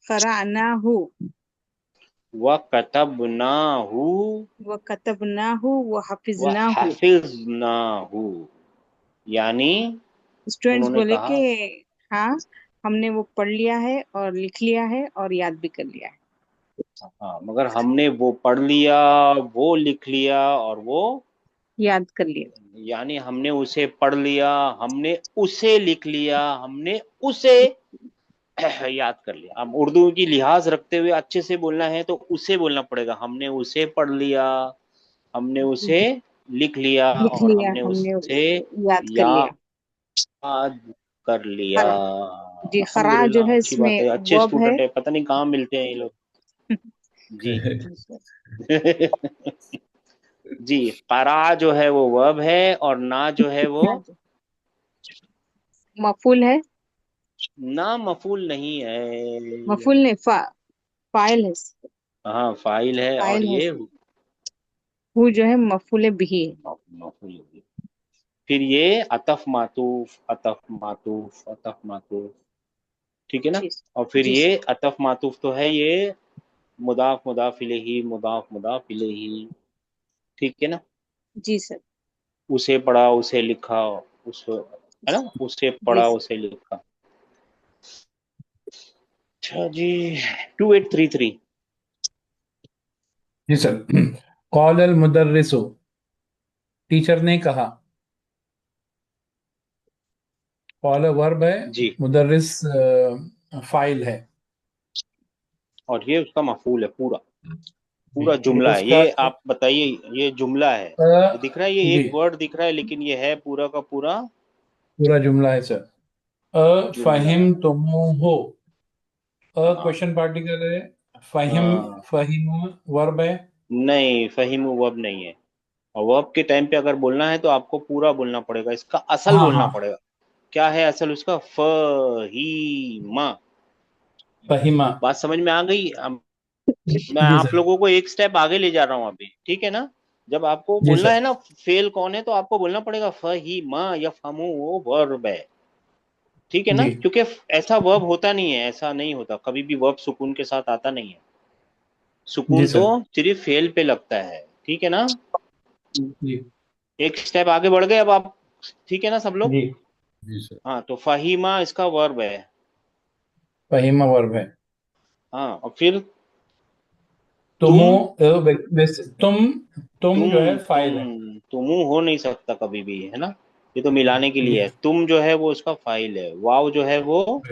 खरा ना हो, व कतब ना हु वो कतब ना हो, वो हाफिज व ना हो। हाफिज ना हु, यानी स्टूडेंट्स उन्होंने बोले कि कहा। हाँ हमने वो पढ़ लिया है और लिख लिया है और याद भी कर लिया है। हाँ, मगर हमने वो पढ़ लिया, वो लिख लिया और वो, याद कर लिया। यानी हमने उसे पढ़ लिया, हमने उसे लिख लिया, हमने उसे याद कर लिया। अब उर्दू की लिहाज रखते हुए अच्छे से बोलना है तो उसे बोलना पड़ेगा, हमने उसे पढ़ लिया, हमने उसे लिख लिया लिख और लिया, हमने हमने उसे याद कर लिया। याद कर लिया। खरा, जी खरा जो अल्हम्दुलिल्लाह, है अच्छी बात इसमें है, अच्छे वर्ब है। स्टूडेंट है, पता नहीं कहाँ मिलते हैं ये लोग। जी जी, करा जो है वो वर्ब है और ना जो है वो हाँ जी, मफूल है। ना मफूल नहीं है। मफूल नहीं, फाइल है। हाँ फाइल है और फाइल है। ये हु जो है मफूल बिही है। मफूल है। फिर ये अतफ मातूफ अतफ मातूफ अतफ मातूफ, ठीक है ना। जी और फिर जी ये सर। अतफ मातूफ तो है ये मुदाफ मुदाफ इलैही मुदाफ मुदाफ इलैही, ठीक है ना। जी सर। उसे पढ़ा उसे लिखा, उस है ना, उसे जी पढ़ा सर। उसे लिखा। अच्छा जी, 2833। जी सर। कॉल अल मुदर्रिसु, टीचर ने कहा। कॉल वर्ब है, जी, मुदर्रिस फाइल है। और ये उसका मफूल है, पूरा जी, पूरा जुमला है उसका ये। आप बताइए, ये जुमला है, ये दिख रहा है, ये जी एक वर्ड दिख रहा है लेकिन ये है पूरा का पूरा पूरा जुमला है सर। जुमला। फहिम तुम हो, हाँ क्वेश्चन पार्टिकल है। फहिम, हाँ, फहिम वर्ब है। नहीं फहीमु वर्ब नहीं है। और वर्ब के टाइम पे अगर बोलना है तो आपको पूरा बोलना पड़ेगा, इसका असल हाँ बोलना हाँ, पड़ेगा। क्या है असल उसका? फहीमा। फहिमा। बात समझ में आ गई? अब मैं जी आप सर। लोगों को एक स्टेप आगे ले जा रहा हूँ अभी, ठीक है ना। जब आपको जी बोलना सर। है ना फेल कौन है, तो आपको बोलना पड़ेगा फहीमा या फमू, वो वर्ब है, ठीक है ना। जी क्योंकि ऐसा वर्ब होता नहीं है, ऐसा नहीं होता कभी भी, वर्ब सुकून के साथ आता नहीं है। जी सुकून तो सर। सिर्फ फेल पे लगता है, ठीक है ना। जी एक स्टेप आगे बढ़ गए अब आप, ठीक है ना सब लोग। जी, जी सर। हाँ, तो फहीमा इसका वर्ब है। फहिमा वर्ब है। हाँ, और फिर तुमो, तुम वैसे तुम जो है फाइल है। तुमू हो नहीं सकता कभी भी, है ना। ये तो मिलाने के लिए है। तुम जो है वो उसका फाइल है। वाव जो है वो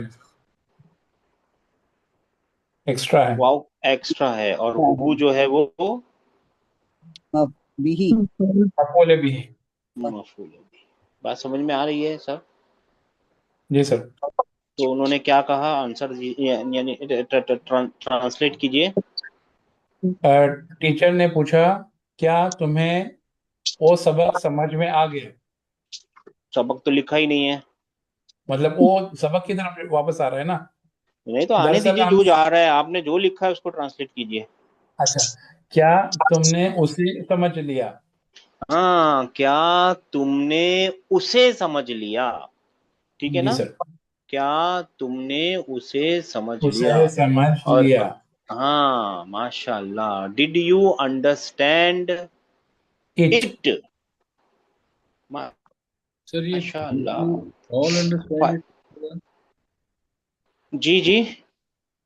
एक्स्ट्रा है। वाव एक्स्ट्रा है, और हु जो है वो बिही। अपोले भी है। मफूल है। बात समझ में आ रही है सर? जी सर। तो उन्होंने क्या कहा, आंसर यानी ट्रांसलेट कीजिए। टीचर ने पूछा, क्या तुम्हें वो सबक समझ में आ गया? सबक तो लिखा ही नहीं है। मतलब वो सबक की तरफ वापस आ रहा है ना। नहीं तो आने दरअसल दीजिए, हम, जो जा रहा है, आपने जो लिखा है उसको ट्रांसलेट कीजिए। अच्छा, क्या तुमने उसे समझ लिया? हाँ, क्या तुमने उसे समझ लिया, ठीक है जी ना। सर। क्या तुमने उसे समझ लिया। उसे समझ और लिया। हाँ, माशाल्लाह, did you understand it. It. Sir ये माशाल्लाह। ऑल अंडरस्टैंड इट, जी जी,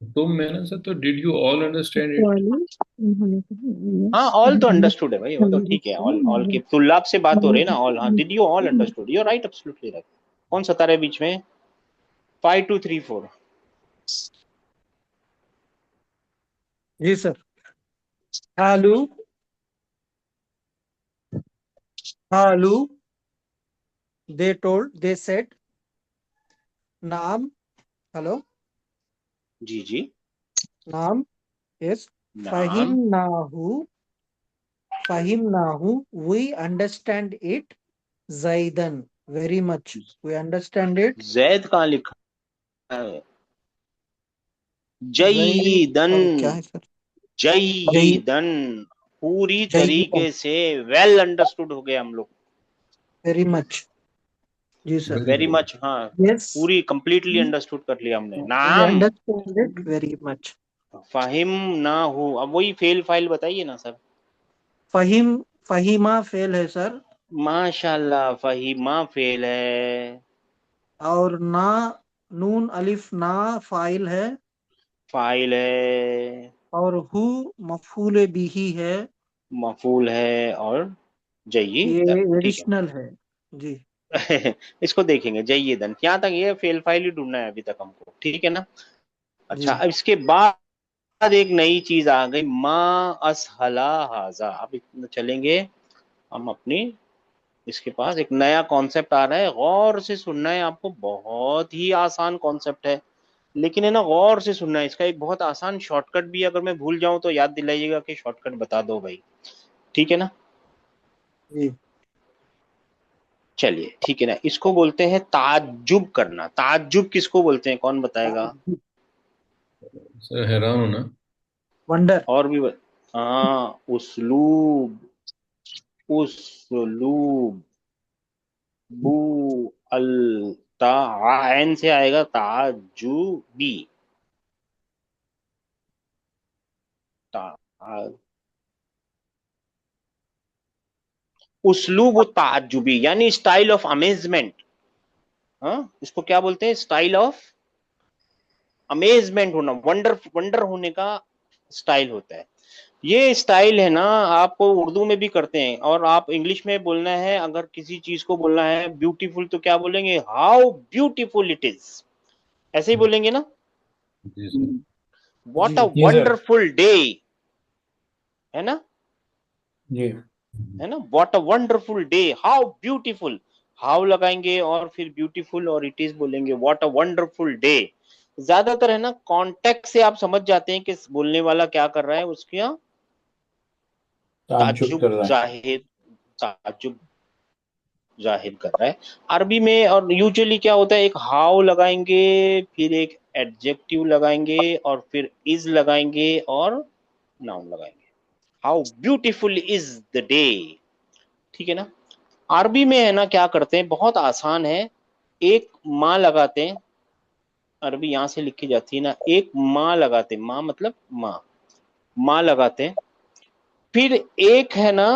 तुम मैं ना सर, तो did you all understand it? वाली उन्होंने कहा हाँ ऑल तो yes अंडरस्टूड है भाई, वो तो ठीक है। ऑल की yes तुल्लाब से बात हो रही है ना। ऑल, हाँ, yes did you all understood, you right, absolutely right. कौन सता रहा है बीच में? 5234। जी सर। आलू, आलू, they said, नाम, हेलो, जी जी, नाम, yes, नाम, फहिमनाहु, फहिमनाहु, we understand it, Zaidan, very much, we understand it, Zaid कहाँ लिखा है? Zai, जयीदन, अरे क्या है सर, जय, जयीदन, पूरी जयीदन, तरीके से वेल अंडरस्टूड हो गए हम लोग। very much, जी sir, very very good. Much, हाँ, yes, पूरी कंप्लीटली अंडरस्टूड कर लिया हमने। we नाम, understand it very much, Fahim ना हो, अब वही फेल फाइल बताइए ना सर। फहीम, फहीमा फेल है सर, माशाल्लाह, फहीमा फेल है। और ना, नून अलिफ ना फाइल है, फाइल है, और हु मफूल बिही है, मफूल है, और ये जयीदन, ठीक है। एडिशनल है, जी इसको देखेंगे, जयीदन, यहाँ तक ये फेल फाइल ही ढूंढना है अभी तक हमको, ठीक है ना। जी अच्छा, अब इसके बाद एक नई चीज आ गई, माँ असहला हाजा। अब चलेंगे हम अपनी, इसके पास एक नया कॉन्सेप्ट आ रहा है, गौर से सुनना है आपको, बहुत ही आसान कॉन्सेप्ट है। लेकिन है ना गौर से सुनना है। इसका एक बहुत आसान शॉर्टकट भी है, अगर मैं भूल जाऊं तो याद दिलाइएगा कि शॉर्टकट बता दो भाई, ठीक है ना। जी चलिए ठीक है ना, इसको बोलते हैं ताज्जुब करना। ताज्जुब किसको बोलते हैं, कौन बताएगा? सर हैरान होना। वंडर। और भी हाँ, उस्लूब। उस्लूब। बू अल ता एन से आएगा ताजुबी। ता उस्लूब ताजुबी यानी स्टाइल ऑफ अमेजमेंट। हाँ, इसको क्या बोलते हैं? स्टाइल ऑफ अमेजमेंट होना, वंडर वंडर होने का स्टाइल होता है। ये स्टाइल है ना, आपको उर्दू में भी करते हैं, और आप इंग्लिश में बोलना है, अगर किसी चीज को बोलना है ब्यूटीफुल तो क्या बोलेंगे? हाउ ब्यूटीफुल इट इज, ऐसे ही बोलेंगे ना। जी सर। व्हाट अ जी सर। वंडरफुल डे, है ना, जी है ना। What a wonderful day, how beautiful, how लगाएंगे और फिर ब्यूटीफुल और इट इज बोलेंगे। What a wonderful day. ज्यादातर है ना कॉन्टेक्स्ट से आप समझ जाते हैं कि बोलने वाला क्या कर रहा है, उसका ताज्जुब ताज्जुब कर रहा है। जाहिर, ताज्जुब जाहिर कर रहा है। अरबी में और यूजुअली क्या होता है, एक हाउ लगाएंगे, फिर एक एडजेक्टिव लगाएंगे, और फिर इज लगाएंगे और नाउन लगाएंगे। How beautiful is the day, ठीक है ना। अरबी में है ना क्या करते हैं, बहुत आसान है, एक माँ लगाते हैं। अरबी यहां से लिखी जाती है ना, एक माँ लगाते हैं, माँ मतलब माँ, माँ लगाते हैं। फिर एक है ना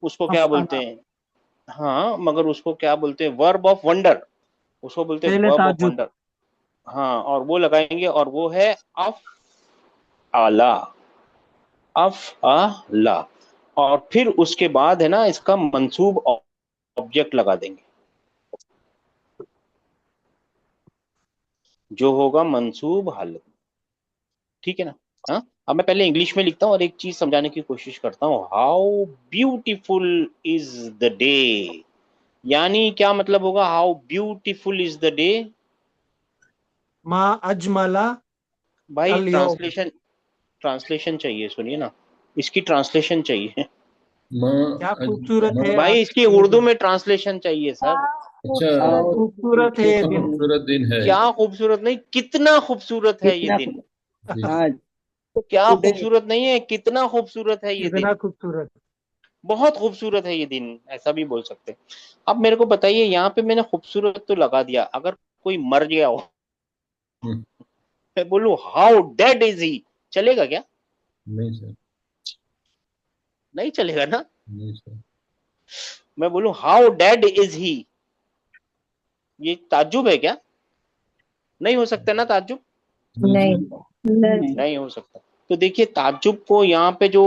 उसको क्या बोलते अफसाना। हैं, हाँ मगर उसको क्या बोलते हैं? वर्ब ऑफ वंडर, उसको बोलते हैं फेले वर्ब ऑफ ताजुब। वंडर। हाँ, और वो लगाएंगे और वो है अफ आला। अफ आला। और फिर उसके बाद है ना इसका मंसूब ऑब्जेक्ट लगा देंगे, जो होगा मंसूब हालत, ठीक है ना। हाँ, अब मैं पहले इंग्लिश में लिखता हूँ और एक चीज समझाने की कोशिश करता हूँ। How beautiful is the day, यानी क्या मतलब होगा how beautiful is the day? मा अजमला भाई अल यौम। ट्रांसलेशन, ट्रांसलेशन चाहिए, सुनिए ना, इसकी ट्रांसलेशन चाहिए। माँ क्या खूबसूरत है भाई आज इसकी ये उर्दू दिन। में ट्रांसलेशन चाहिए सर। अच्छा, क्या और खूबसूरत है ये कितना दिन। खूबसूरत दिन है। क्या खूबसूरत नहीं, कितना खूबसूरत है ये कितना दिन। जी जी। हाँ क्या टुडे खूबसूरत नहीं है, कितना खूबसूरत है ये कितना दिन। खूबसूरत। बहुत खूबसूरत है ये दिन, ऐसा भी बोल सकते हैं। अब मेरे को बताइए, यहाँ पे मैंने खूबसूरत तो लगा दिया, अगर कोई मर गया हो, हम्म, मैं बोलूं हाउ डेड इज ही, चलेगा क्या? नहीं सर। नहीं चलेगा ना। नहीं सर। मैं बोलूं हाउ डेड इज ही, ये ताज्जुब है क्या? नहीं हो सकता ना ताज्जुब, नहीं नहीं सर। नहीं नहीं हो सकता। तो देखिए ताज्जुब को यहाँ पे जो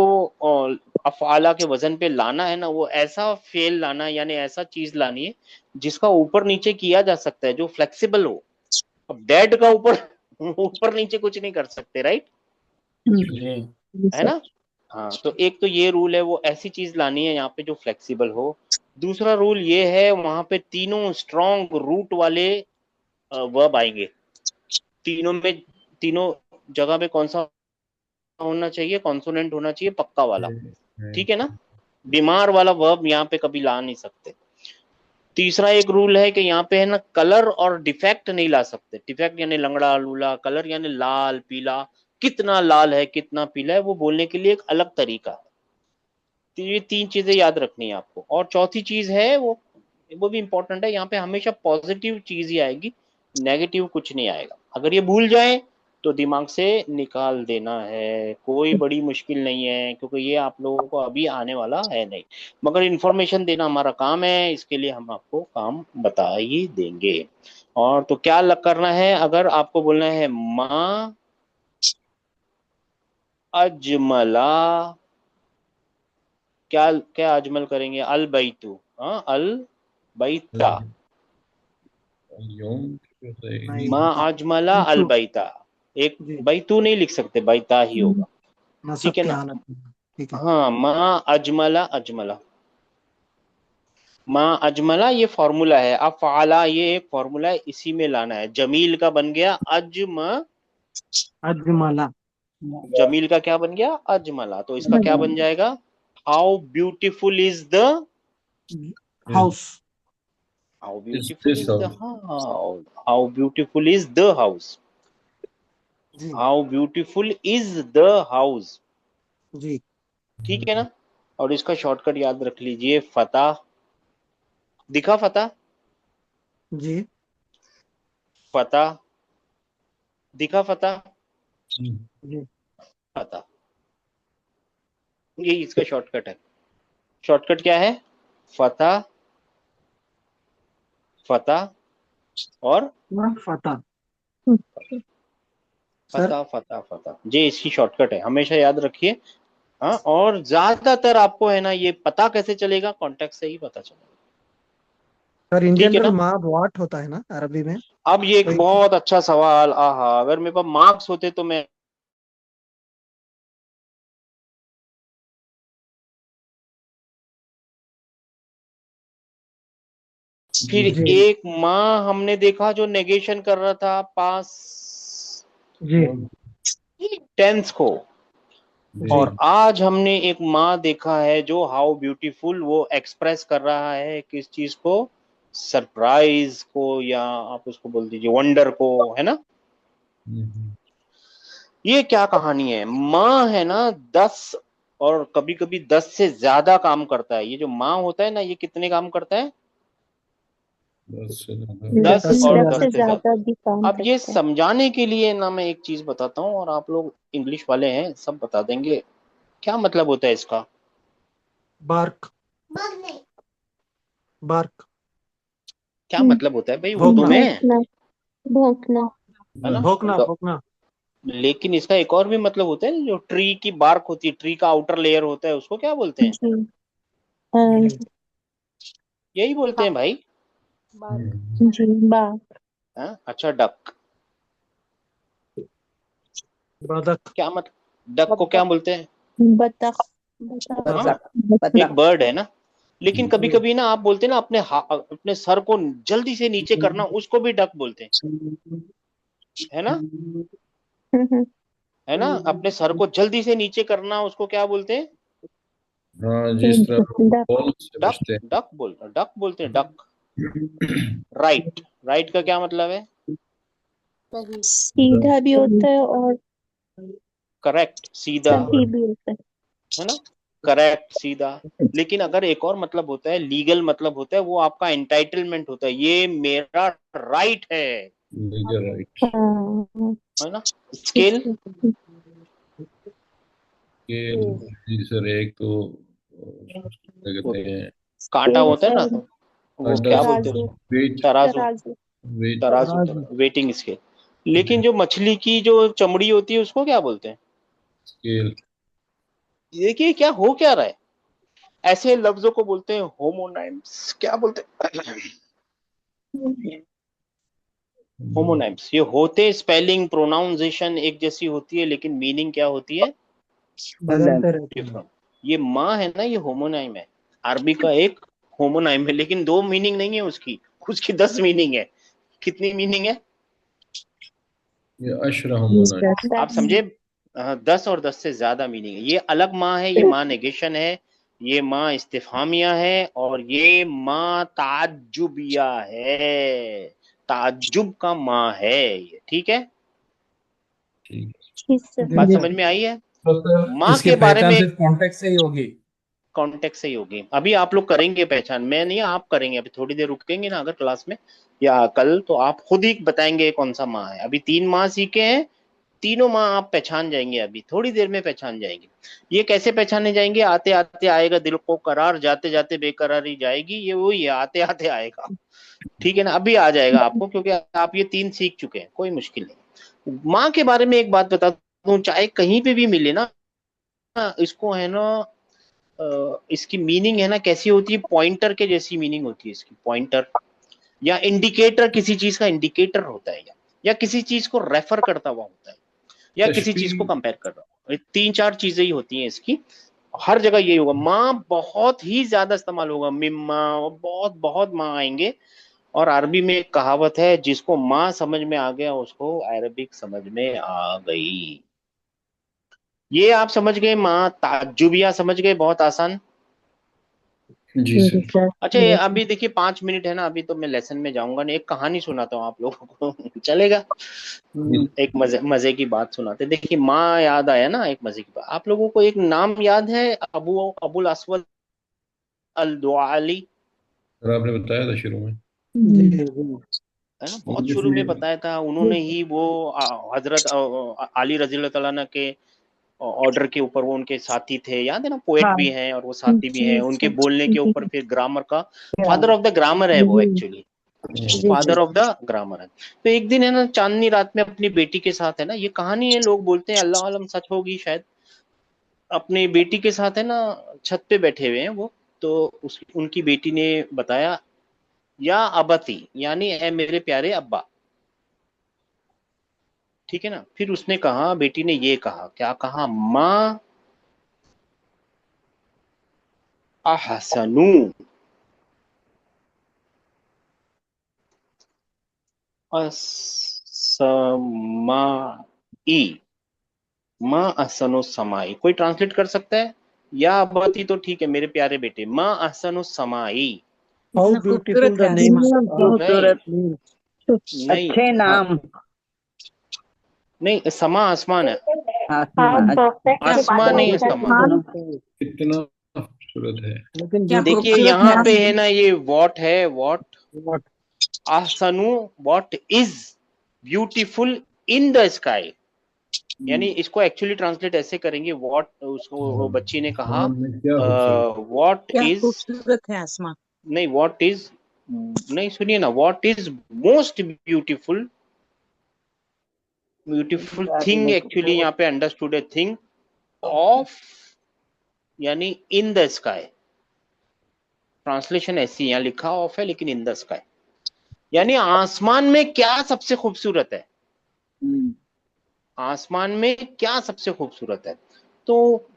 अफआला के वजन पे लाना है ना, वो ऐसा फेल लाना है, यानी ऐसा चीज लानी है जिसका ऊपर नीचे किया जा सकता है, जो फ्लेक्सिबल हो। अब डेड का ऊपर ऊपर नीचे कुछ नहीं कर सकते, राइट, जी है ना। हाँ, तो एक तो ये रूल है, वो ऐसी चीज लानी है यहाँ पे जो फ्लेक्सिबल हो। दूसरा रूल ये है, वहां पे तीनों स्ट्रॉन्ग रूट वाले वर्ब आएंगे। तीनों में, तीनों जगह पे कौन सा होना चाहिए? कॉन्सोनेंट होना चाहिए पक्का वाला, है। ठीक है ना। बीमार वाला वर्ब यहाँ पे कभी ला नहीं सकते। तीसरा एक रूल है कि यहाँ पे है ना कलर और डिफेक्ट नहीं ला सकते। डिफेक्ट यानी लंगड़ा लूला, कलर यानी लाल पीला, कितना लाल है कितना पीला है, वो बोलने के लिए एक अलग तरीका है। तो ये तीन चीजें याद रखनी है आपको। और चौथी चीज है वो भी इंपॉर्टेंट है, यहाँ पे हमेशा पॉजिटिव चीज ही आएगी, नेगेटिव कुछ नहीं आएगा। अगर ये भूल जाए तो दिमाग से निकाल देना है, कोई बड़ी मुश्किल नहीं है, क्योंकि ये आप लोगों को अभी आने वाला है नहीं। मगर इन्फॉर्मेशन देना हमारा काम है, इसके लिए हम आपको काम बता ही देंगे। और तो क्या करना है, अगर आपको बोलना है माँ अजमला, क्या क्या अजमल करेंगे? अल बैतू, हाँ अल बैता। यौम नहीं माँ अजमला अल बिल्कुल। बैता, एक जी बैतू नहीं लिख सकते, बैता ही होगा, नसब ठीक है की ना। हालत में। ठीक है। हाँ, माँ अजमला अजमला। माँ अजमला ये फॉर्मूला है, अब फ़ाला ये एक फॉर्मूला है, इसी में लाना है। जमील का बन गया अजमला। जमील का क्या बन गया? अजमला। तो इसका क्या बन जाएगा? How beautiful is the house. How Is beautiful this is the house? House. How beautiful is the house. जी how beautiful is the house. जी ठीक है ना? और इसका शॉर्टकट याद रख लीजिए, फतह। दिखा फतह? जी फतह दिखा? फतह जी फतह, ये इसका शॉर्टकट है। शॉर्टकट क्या है? फतह, फतह और फतह। सर फतह फतह फतह, ये इसकी शॉर्टकट है, हमेशा याद रखिए। हाँ, और ज्यादातर आपको है ना ये पता कैसे चलेगा? कॉन्टेक्स्ट से ही पता चलेगा। सर इन ठीक है जनरल ना? माँ व्हाट होता है ना अरबी में? अब ये एक तो बहुत अच्छा सवाल, आहा, अगर मेरे पास मार्क्स होते तो मैं फिर जी एक माँ हमने देखा जो नेगेशन कर रहा था पास जी टेंस को, जी और आज हमने एक माँ देखा है जो हाउ ब्यूटीफुल वो एक्सप्रेस कर रहा है किस चीज को? सरप्राइज को, या आप उसको बोल दीजिए वंडर को, है ना? ये क्या कहानी है? माँ है ना 10 और कभी कभी 10 से ज्यादा काम करता है। ये जो माँ होता है ना, ये कितने काम करता है? 10 10 से और 10 ज्यादा। से से ज्यादा। ज्यादा भी काम अब ये करते हैं। समझाने के लिए ना मैं एक चीज बताता हूँ, और आप लोग इंग्लिश वाले हैं, सब बता देंगे क्या मतलब होता है इसका। बार्क। बार्क। क्या मतलब होता है भाई उर्दू भौंकना। में, भौंकना। भौंकना। है ना? भौंकना तो भौंकना। लेकिन इसका एक और भी मतलब होता है, जो ट्री की बार्क होती है, ट्री का आउटर लेयर होता है, उसको क्या बोलते हैं? जी अ, जी यही बोलते हैं भाई। जी बाघ। हाँ? अच्छा, डक बदक। क्या मतलब? डक को क्या बोलते हैं? बतख। बतख। हाँ, बतख। एक बतख। बर्ड है ना। लेकिन कभी जी कभी ना आप बोलते हैं ना अपने सर को जल्दी से नीचे करना, उसको भी डक बोलते हैं, है ना? हम्म, है ना? अपने सर को जल्दी से नीचे करना, उसको क्या बोलते हैं? हाँ, जिस तरह डक। बॉल से डक। बचते डक बोलते हैं, डक। हैं। राइट। राइट का क्या मतलब है? सीधा भी होता है और करेक्ट, सीधा, सही भी होता है। है ना? करेक्ट, सीधा। लेकिन अगर एक और मतलब होता है, लीगल मतलब होता है, वो आपका एंटाइटलमेंट होता है, ये मेरा राइट लीगल राइट हाँ है ना? स्केल। के। जी सर, एक तो क्या वो कहते हैं, कांटा स्केल होता है ना, और वो अंडा, क्या बोलते हैं तराजू। उसको? वेट, तराजू। तराजू। वेट। तराजू, तराजू। Waiting scale. लेकिन जो मछली की जो चमड़ी होती है उसको क्या बोलते हैं? स्केल। देखिए क्या हो क्या रहा है, ऐसे लफ्जों को बोलते हैं होमोनाइम्स। क्या बोलते हैं? होमोनाइम्स। ये होते स्पेलिंग प्रोनाउंसिएशन एक जैसी होती है, लेकिन मीनिंग क्या होती है? बदलते रहते हैं। डिफरेंट। ये माँ है ना, ये होमोनाइम है, अरबी का एक होमोनाइम है, लेकिन दो मीनिंग नहीं है उसकी, उसकी 10 मीनिंग है। कितनी मीनिंग है ये अशरह होना है। आप समझे? 10 और 10 से ज्यादा मीनिंग है। ये अलग माँ है, ये माँ नेगेशन है, ये माँ इस्तिफामिया है, और ये माँ ताज्जुबिया है, ताज्जुब का माँ है ये। ठीक है? ठीक। ठीक सर। बात जी समझ में आई है? तो सर माँ इसकी के बारे पहचान में सिर्फ कॉन्टेक्ट से ही होगी। कॉन्टेक्ट से ही होगी। अभी आप लोग करेंगे पहचान, मैं नहीं, आप करेंगे। अभी थोड़ी देर रुकेंगे ना अगर क्लास में या कल, तो आप खुद ही बताएंगे कौन सा माँ है। अभी 3 माँ सीखे हैं, तीनों माँ आप पहचान जाएंगे, अभी थोड़ी देर में पहचान जाएंगे। ये कैसे पहचाने जाएंगे? आते आते आएगा दिल को करार, जाते जाते बेकरारी जाएगी, ये वही है, आते आते आएगा। ठीक है ना? अभी आ जाएगा आपको, क्योंकि आप ये 3 सीख चुके हैं, कोई मुश्किल नहीं। माँ के बारे में एक बात बता दूं, चाहे कहीं पे भी मिले ना, इसको है ना, इसकी मीनिंग है ना कैसी होती है, पॉइंटर के जैसी मीनिंग होती है इसकी। पॉइंटर या इंडिकेटर, किसी चीज का इंडिकेटर होता है, या किसी चीज को रेफर करता हुआ होता है, या किसी चीज को तशबीह। कंपेयर कर रहा हूँ। 3-4 चीजें ही होती हैं इसकी। हर जगह यही होगा, माँ बहुत ही ज्यादा इस्तेमाल होगा, मिम्मा, बहुत बहुत माँ आएंगे। और अरबी में एक कहावत है, जिसको माँ समझ में आ गया उसको अरबिक समझ में आ गई। ये आप समझ गए माँ, ताज्जुबिया समझ गए, बहुत आसान। जी सर। अच्छा ये अभी देखिए 5 मिनट है ना, अभी तो मैं लेसन में जाऊंगा नहीं, एक कहानी सुनाता हूँ आप लोगों को चलेगा? एक मजे मजे की बात सुनाते। देखिए माँ याद आया ना, एक मजे की बात, आप लोगों को एक नाम याद है, अबुल अस्वद अल दुआली, सर आपने बताया था शुरू में। है ना, बहुत शुरू में बताया था। उन्होंने ही वो हजरत अली रजी अल्लाह तआला अन्हु के ऑर्डर के ऊपर, वो उनके साथी थे, याद है ना, पोएट भी हैं और वो साथी भी हैं, उनके बोलने के ऊपर फिर ग्रामर का फादर ऑफ द ग्रामर है वो, actually father of the grammar है। तो एक दिन है ना, चांदनी रात में अपनी बेटी के साथ, है ना, ये कहानी है, लोग बोलते हैं अल्लाह आलम सच होगी शायद, अपनी बेटी के साथ है ना छत पे बैठे हुए हैं वो। तो उनकी बेटी ने बताया, या अबती, यानी ए मेरे प्यारे अब्बा, ठीक है ना। फिर उसने कहा, बेटी ने ये कहा, क्या कहा, माँ अहसनू असमाई, माँ अहसनो समाई। कोई ट्रांसलेट कर सकता है? या अबती तो ठीक है, मेरे प्यारे बेटे, माँ अहसनो समाई। How beautiful the name. खूबसूरत, नहीं अच्छे नाम। नहीं, समा आसमान है, आसमान, आसमान नहीं है, समा। कितना खूबसूरत है। क्या देखिए खूबसूरत यहाँ नाम पे है। है ना, ये वॉट है, what ahsanu, what is beautiful in the sky, यानी इसको एक्चुअली ट्रांसलेट ऐसे करेंगे, व्हाट, उसको बच्ची ने कहा, आसमान में क्या खूबसूरत। व्हाट क्या इज, खूबसूरत है आसमान। नहीं व्हाट इज, नहीं सुनिए ना, what is most beautiful, beautiful thing, actually यहाँ पे अंडरस्टूड है थिंग ऑफ, यानी इन द स्काई। ट्रांसलेशन ऐसी यहाँ लिखा ऑफ है, लेकिन इन द स्काई, यानी आसमान में क्या सबसे खूबसूरत है, आसमान में क्या सबसे खूबसूरत है। तो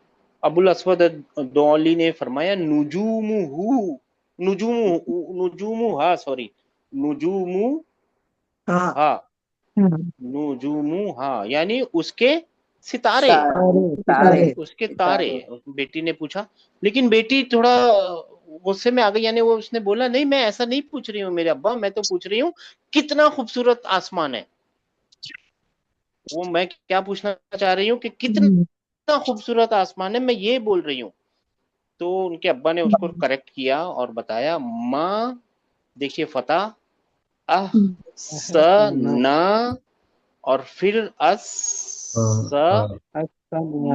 अबुल अस्वद दौली ने फरमाया, नुजूमुहु, नुजूमु हा, सॉरी, नुजूमु हा, नुजूमु हा, यानी उसके सितारे, तारे। उसके तारे। बेटी ने पूछा, लेकिन बेटी थोड़ा गुस्से में आ गई, यानी वो उसने बोला, नहीं मैं ऐसा नहीं पूछ रही हूँ मेरे अब्बा, मैं तो पूछ रही हूँ कितना खूबसूरत आसमान है। वो मैं क्या पूछना चाह रही हूँ कि कितना खूबसूरत आसमान है, मैं ये बोल रही हूँ। तो उनके अब्बा ने उसको करेक्ट किया और बताया, माँ, देखिए फतह, अह स न, और फिर अस स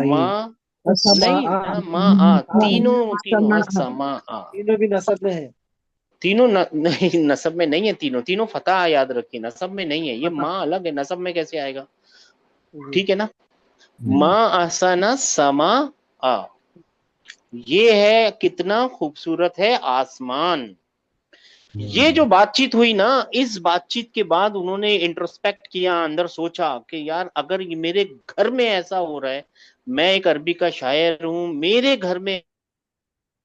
मा, नहीं माँ आ, तीनों तीनों असमा आ, तीनों भी नसब में है। तीनों नहीं, नसब में नहीं है, तीनों तीनों फतह, याद रखिए, नसब में नहीं है, ये माँ अलग है, नसब में कैसे आएगा, ठीक है ना। माँ आसना समा आ, ये है कितना खूबसूरत है आसमान। ये जो बातचीत हुई ना, इस बातचीत के बाद उन्होंने इंट्रोस्पेक्ट किया, अंदर सोचा कि यार अगर ये मेरे घर में ऐसा हो रहा है, मैं एक अरबी का शायर हूं, मेरे घर में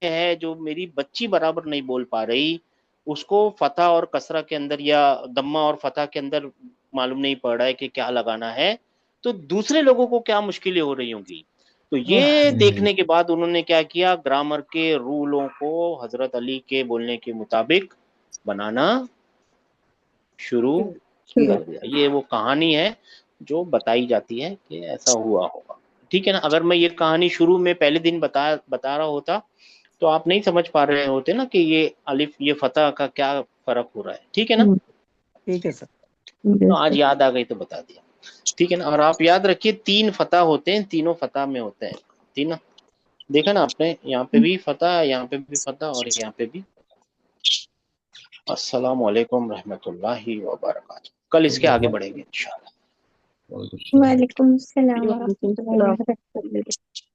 है जो मेरी बच्ची बराबर नहीं बोल पा रही, उसको फतह और कसरा के अंदर या दम्मा और फतह के अंदर मालूम नहीं पड़ रहा है कि क्या लगाना है, तो दूसरे लोगों को क्या मुश्किलें हो रही होंगी। तो ये देखने के बाद उन्होंने क्या किया, ग्रामर के रूलों को हजरत अली के बोलने के मुताबिक बनाना शुरू कर दिया। ये वो कहानी है जो बताई जाती है कि ऐसा हुआ होगा, ठीक है ना। अगर मैं ये कहानी शुरू में पहले दिन बता रहा होता तो आप नहीं समझ पा रहे होते ना कि ये अलिफ, ये फतह का क्या फर्क हो रहा है, ठीक है ना। ठीक है सर। तो आज याद आ गई तो बता दिया, ठीक है ना। और आप याद रखिए 3 फतह होते हैं, तीनों फतह में होते हैं, तीन, देखा ना आपने, यहाँ पे भी फतह, यहाँ पे भी फतह, और यहाँ पे भी। अस्सलाम वालेकुम रहमतुल्लाहि व बरकातहू। कल इसके आगे बढ़ेंगे इंशाल्लाह। वालेकुम सलाम। वालेकुम सलाम व रहमतुल्लाहि व बरकातहू।